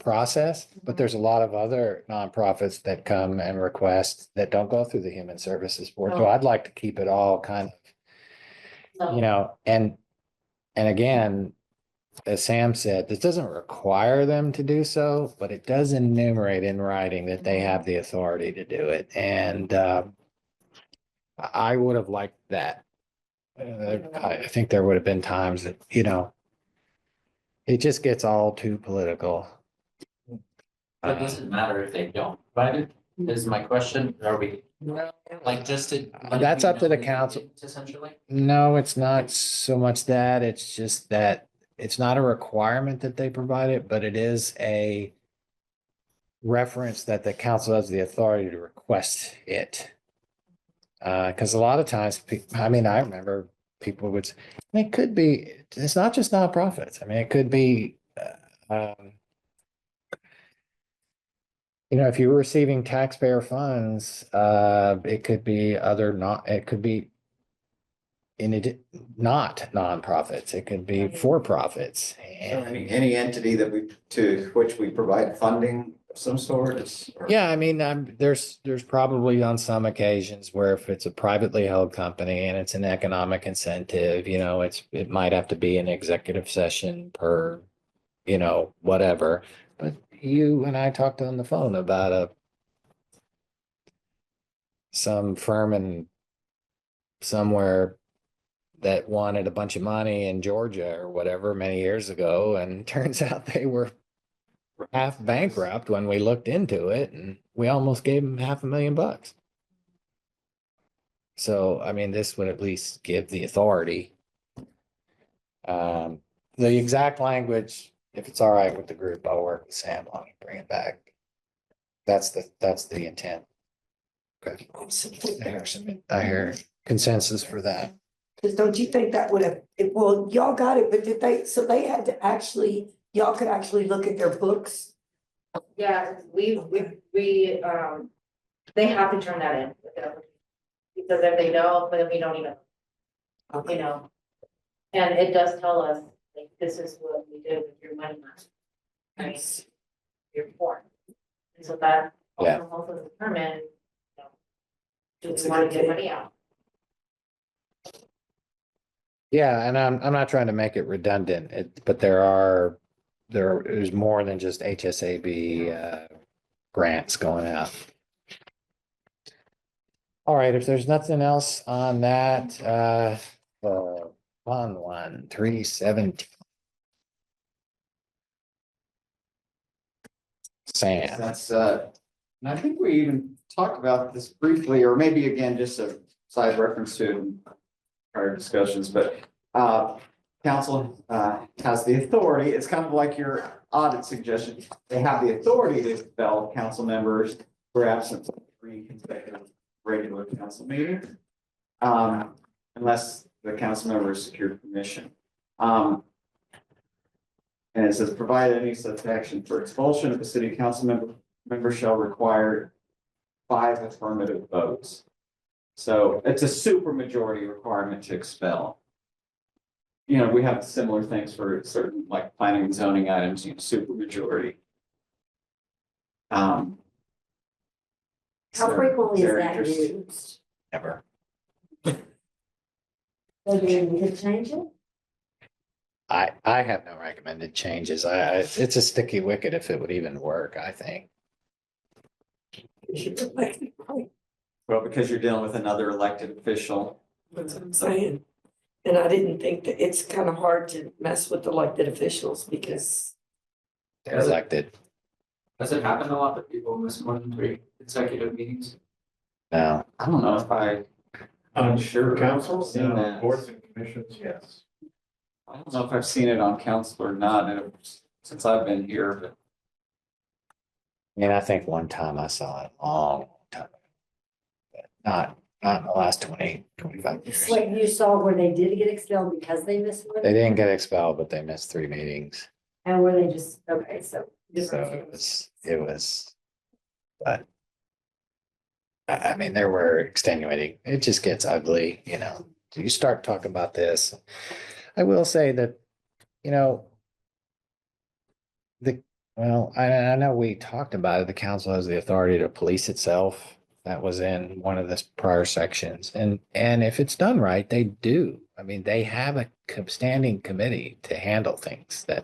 process, but there's a lot of other nonprofits that come and request that don't go through the Human Services Board. So Oh. I'd like to keep it all kind of, you know, and again, as Sam said, this doesn't require them to do so, but it does enumerate in writing that they have the authority to do it. And I would have liked that. I think there would have been times that, you know, it just gets all too political. But does it matter if they don't provide it? Is my question, are we, like, just to? That's up to the know they council. didn't, essentially? No, it's not so much that, it's just that it's not a requirement that they provide it, but it is a reference that the council has the authority to request it. Because a lot of times, I mean, I remember people would, it could be, it's not just nonprofits. I mean, it could be, you know, if you were receiving taxpayer funds, it could be other not, it could be not nonprofits, it could be for profits. Any entity that we, to which we provide funding of some sort is. Yeah, I mean, there's probably on some occasions where if it's a privately held company and it's an economic incentive, you know, it might have to be an executive session per, you know, whatever. But you and I talked on the phone about some firm in somewhere that wanted a bunch of money in Georgia or whatever many years ago, and turns out they were half bankrupt when we looked into it, and we almost gave them $500,000. So, I mean, this would at least give the authority. The exact language, if it's all right with the group, I'll work with Sam on it, bring it back. That's the intent. Okay. I hear consensus for that. because don't you think that would have, well, y'all got it, but did they, so they had to actually, y'all could actually look at their books? Yeah, we, they have to turn that in. Because if they don't, then we don't even, you know. And it does tell us, like, this is what we did with your money. Right? Your form. And so that Yeah. also helps us determine, you know, do we want to get money out? Yeah, and I'm not trying to make it redundant, but there's more than just HSAB grants going out. All right, if there's nothing else on that, Fund 1, 317. Sam. That's, and I think we even talked about this briefly, or maybe again, just a side reference to prior discussions, but, council, has the authority, it's kind of like your audit suggestion. They have the authority to expel council members who are absent from 3 consecutive regular council meetings. Unless the council member has secured permission. And it says, provide any such action for expulsion of a city council member shall require 5 affirmative votes. So it's a super majority requirement to expel. You know, we have similar things for certain like planning and zoning items, super majority. How So, frequently is very that interesting. used? Never. So do we need to change it? I have no recommended changes. It's a sticky wicket if it would even work, I think. Well, because you're dealing with another elected official. That's what I'm saying. And I didn't think that it's kind of hard to mess with elected officials because They're elected. Does it happen a lot that people miss more than 3 consecutive meetings? No, I don't know if On sure council, Seen that. boards and commissions, yes. I don't know if I've seen it on council or not, and since I've been here, but I mean, I think one time I saw it a long time. But not in the last 25 years. It's like you saw where they did get expelled because they missed one, They didn't get expelled, but they missed 3 meetings. and where they just, okay, so. So it was, but. I mean, there were extenuating, it just gets ugly, you know, you start talking about this. I will say that, you know. Well, I know we talked about it, the council has the authority to police itself. That was in one of the prior sections, and if it's done right, they do. I mean, they have a standing committee to handle things that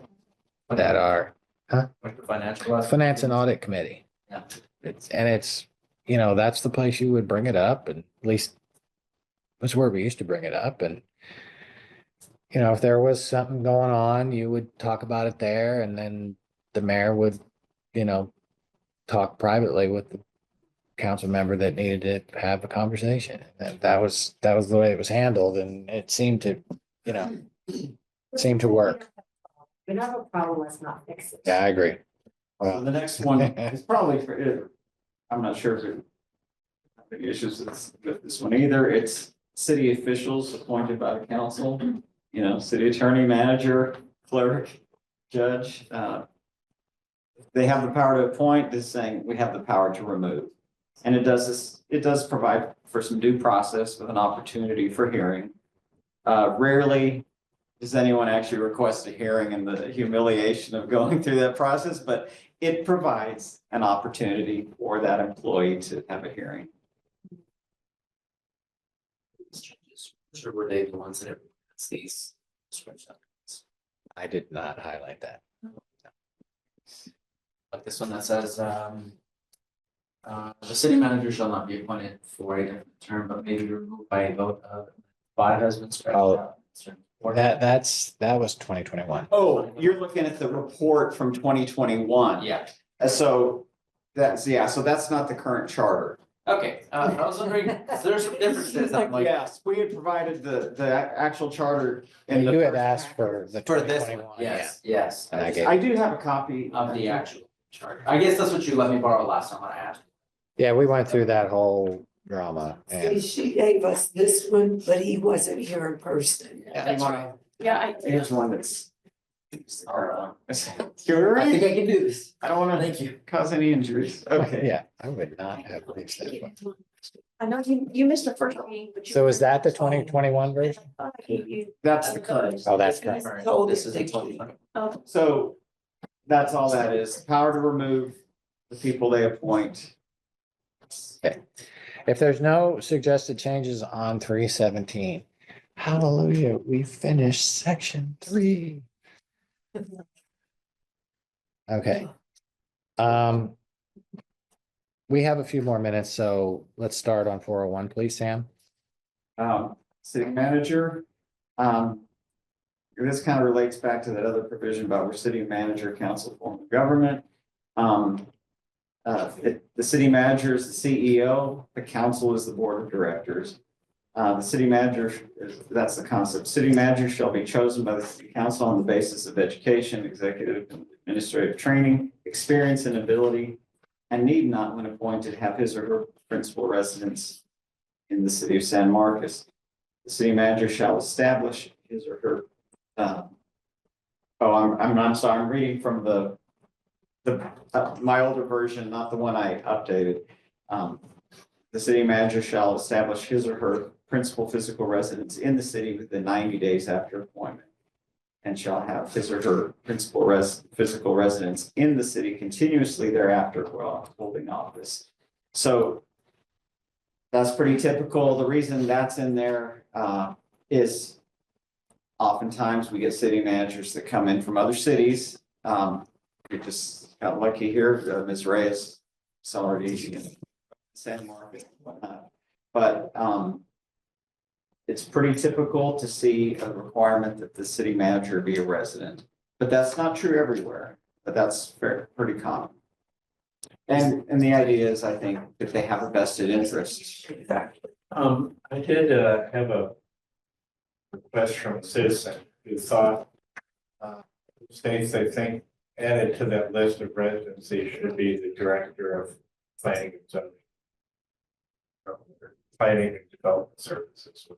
are Like the financial. aspect? finance and audit committee. Yeah. It's, you know, that's the place you would bring it up, and at least that's where we used to bring it up. And, you know, if there was something going on, you would talk about it there, and then the mayor would, you know, talk privately with the council member that needed to have a conversation. And that was the way it was handled, and it seemed to, you know, seemed to work. We don't have a problem, let's not fix it. Yeah, I agree. so Well, the next one is probably for, I'm not sure if there are big issues with this one either. It's city officials appointed by the council, you know, city attorney, manager, clerk, judge. They have the power to appoint, this is saying we have the power to remove. And it does provide for some due process with an opportunity for hearing. Rarely does anyone actually request a hearing and the humiliation of going through that process, but it provides an opportunity for that employee to have a hearing. Sure, were they the ones that it's these? I did not highlight that. Like this one that says, the city manager shall not be appointed for a different term, but may be removed by a vote of 5 has been scratched Oh. out. That was 2021. Oh, you're looking at the report from 2021. Yeah, So so that's not the current charter. okay, I was wondering, 'cause there's some differences, I'm like, Yes, we had provided the actual charter. in the You had first asked packet. for the for this 2021. one, yes. And I gave- I do have a copy. Of the actual charter, I guess that's what you let me borrow last time when I asked. Yeah, we went through that whole drama see, and she gave us this one, but he wasn't here in person. Yeah, That's right. Yeah, Here's one that's. I You're right. think I can do this. I don't wanna Thank you. cause any injuries. Okay. yeah, I would not have reached that one. I know you missed the first meeting, but you. So is that the 2021 version? I gave you. That's the current. Oh, that's This correct. Told This us is they a total. Oh, So that's all that is. Power to remove the people they appoint. If there's no suggested changes on 317, hallelujah, we finished section 3. Okay. We have a few more minutes, so let's start on 401, please, Sam. City manager. This kind of relates back to that other provision about where city manager, council form of government. The city manager is the CEO, the council is the board of directors. The city manager, that's the concept. City manager shall be chosen by the city council on the basis of education, executive and administrative training, experience and ability, and need not, when appointed, have his or her principal residence in the city of San Marcos. The city manager shall establish his or her, I'm sorry, I'm reading from my older version, not the one I updated. The city manager shall establish his or her principal physical residence in the city within 90 days after appointment. And shall have his or her principal physical residence in the city continuously thereafter while holding office. So that's pretty typical. The reason that's in there is oftentimes we get city managers that come in from other cities. We just got lucky here, Ms. Reyes, is already in San Marcos and whatnot. But it's pretty typical to see a requirement that the city manager be a resident. But that's not true everywhere, but that's pretty common. And the idea is, I think, if they have a vested interest. I did have a request from a citizen who thought states they think added to that list of residency should be the director of planning and zoning. Planning and development services.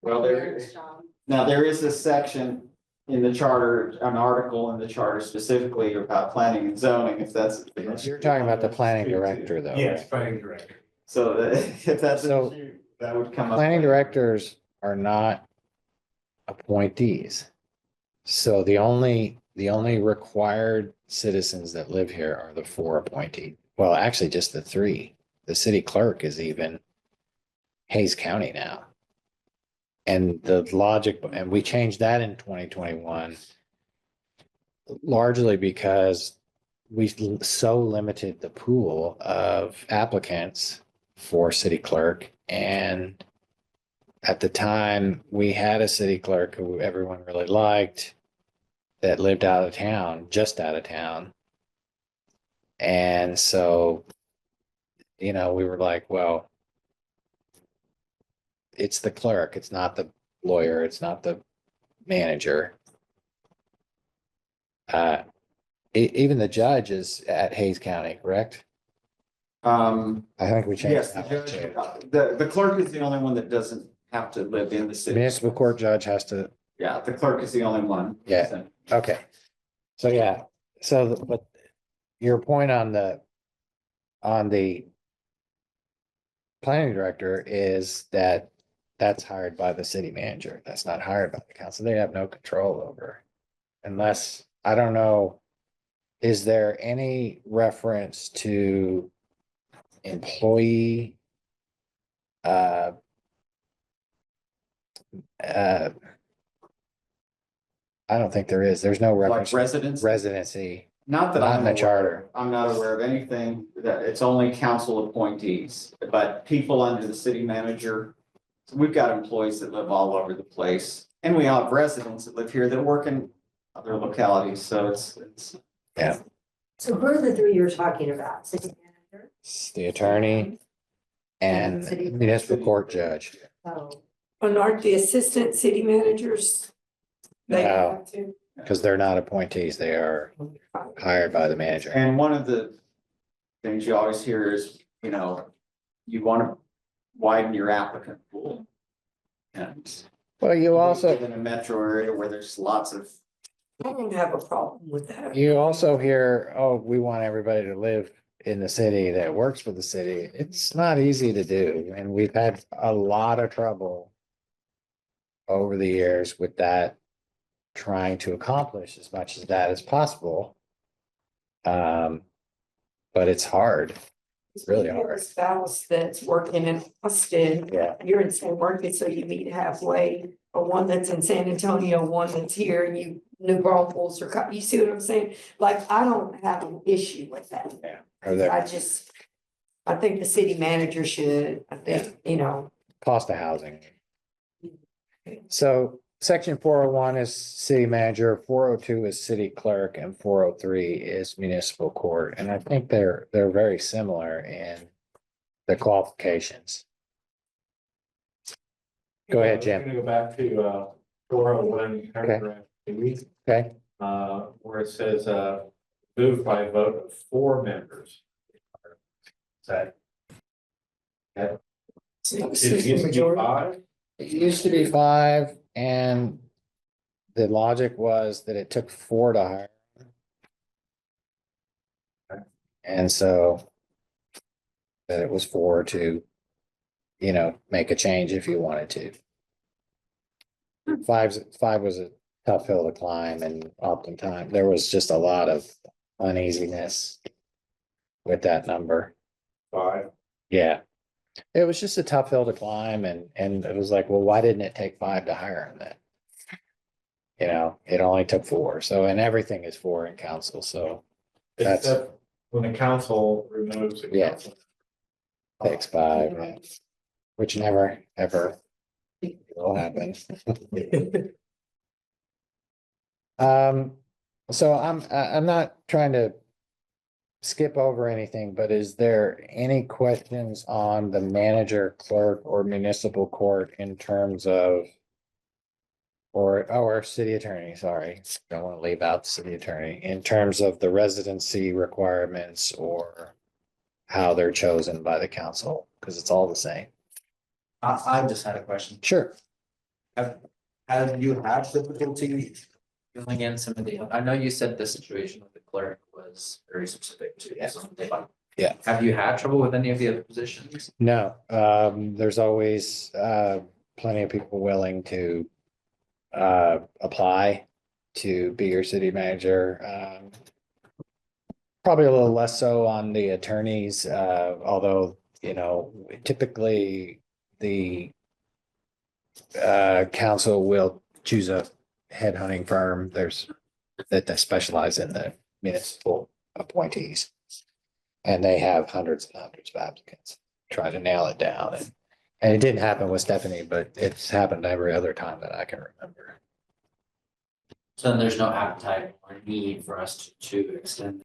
Well, there is a section in the charter, an article in the charter specifically about planning and zoning, if that's. You're talking about the planning director, though. Yes, right? planning director. So if that's, So, that would come up. Planning directors are not appointees. So the only required citizens that live here are the 4 appointees. Well, actually, just the 3. The city clerk is even Hayes County now. And the logic, and we changed that in 2021, largely because we so limited the pool of applicants for city clerk. And at the time, we had a city clerk who everyone really liked that lived out of town, just out of town. And so, we were like, well, it's the clerk, it's not the lawyer, it's not the manager. Even the judge is at Hayes County, correct? I think we changed Yes, that one too. the clerk is the only one that doesn't have to live in the city. Municipal court judge has to, Yeah, the clerk is the only one. Yeah. okay. So, yeah, but your point on the planning director is that that's hired by the city manager. That's not hired by the council. They have no control over. Unless, I don't know, is there any reference to employee I don't think there is. There's no Like reference to residents, residency. not that Not I'm in the aware, charter. I'm not aware of anything that it's only council appointees, but people under the city manager. So we've got employees that live all over the place, and we have residents that live here that work in other localities, so it's. So who are the 3 you're talking about? City manager? It's the attorney and City- municipal court judge. Oh, And aren't the assistant city managers? They No. have to. Because they're not appointees, they are hired by the manager. And one of the things you always hear is, you want to widen your applicant pool. And Well, you also, in a metro area where there's lots of. I don't have a problem with that. you also hear, oh, we want everybody to live in the city that works for the city. It's not easy to do, and we've had a lot of trouble over the years with that, trying to accomplish as much of that as possible. But it's hard. It's really You have a hard. spouse that's working in Austin, Yeah. you're in San Marcos, so you meet halfway. Or one that's in San Antonio, one that's here, and you, New Braunfels, or, you see what I'm saying? Like, I don't have an issue with that. Or the I think the city manager should, I think, cost of housing. So section 401 is city manager, 402 is city clerk, and 403 is municipal court. And I think they're very similar in the qualifications. Go ahead, Jim. I'm gonna go back to 401 paragraph 2, Okay, where it says moved by a vote of 4 members. That. It used to be Majority. 5. it used to be 5, and the logic was that it took 4 to hire. And so that it was 4 to, make a change if you wanted to. 5 was a tough hill to climb, and oftentimes there was just a lot of uneasiness with that number. 5. Yeah. It was just a tough hill to climb, and it was like, well, why didn't it take 5 to hire him then? It only took 4. So, and everything is 4 in council, so That's- Except when the council removes. a Yeah. council. takes 5, yeah. Which never, ever will happen. So I'm not trying to skip over anything, but is there any questions on the manager, clerk, or municipal court in terms of or city attorney, sorry, don't want to leave out the city attorney, in terms of the residency requirements or how they're chosen by the council, because it's all the same. I just had a question. Sure. Have you had difficulty filling in some of the, I know you said the situation with the clerk was very specific to Yeah. something. Yeah. Have you had trouble with any of the other positions? No, there's always plenty of people willing to apply to be your city manager. Probably a little less so on the attorneys, although, typically the council will choose a headhunting firm. That specialize in the municipal appointees. And they have hundreds and hundreds of applicants, try to nail it down. And it didn't happen with Stephanie, but it's happened every other time that I can remember. So then there's no appetite or need for us to extend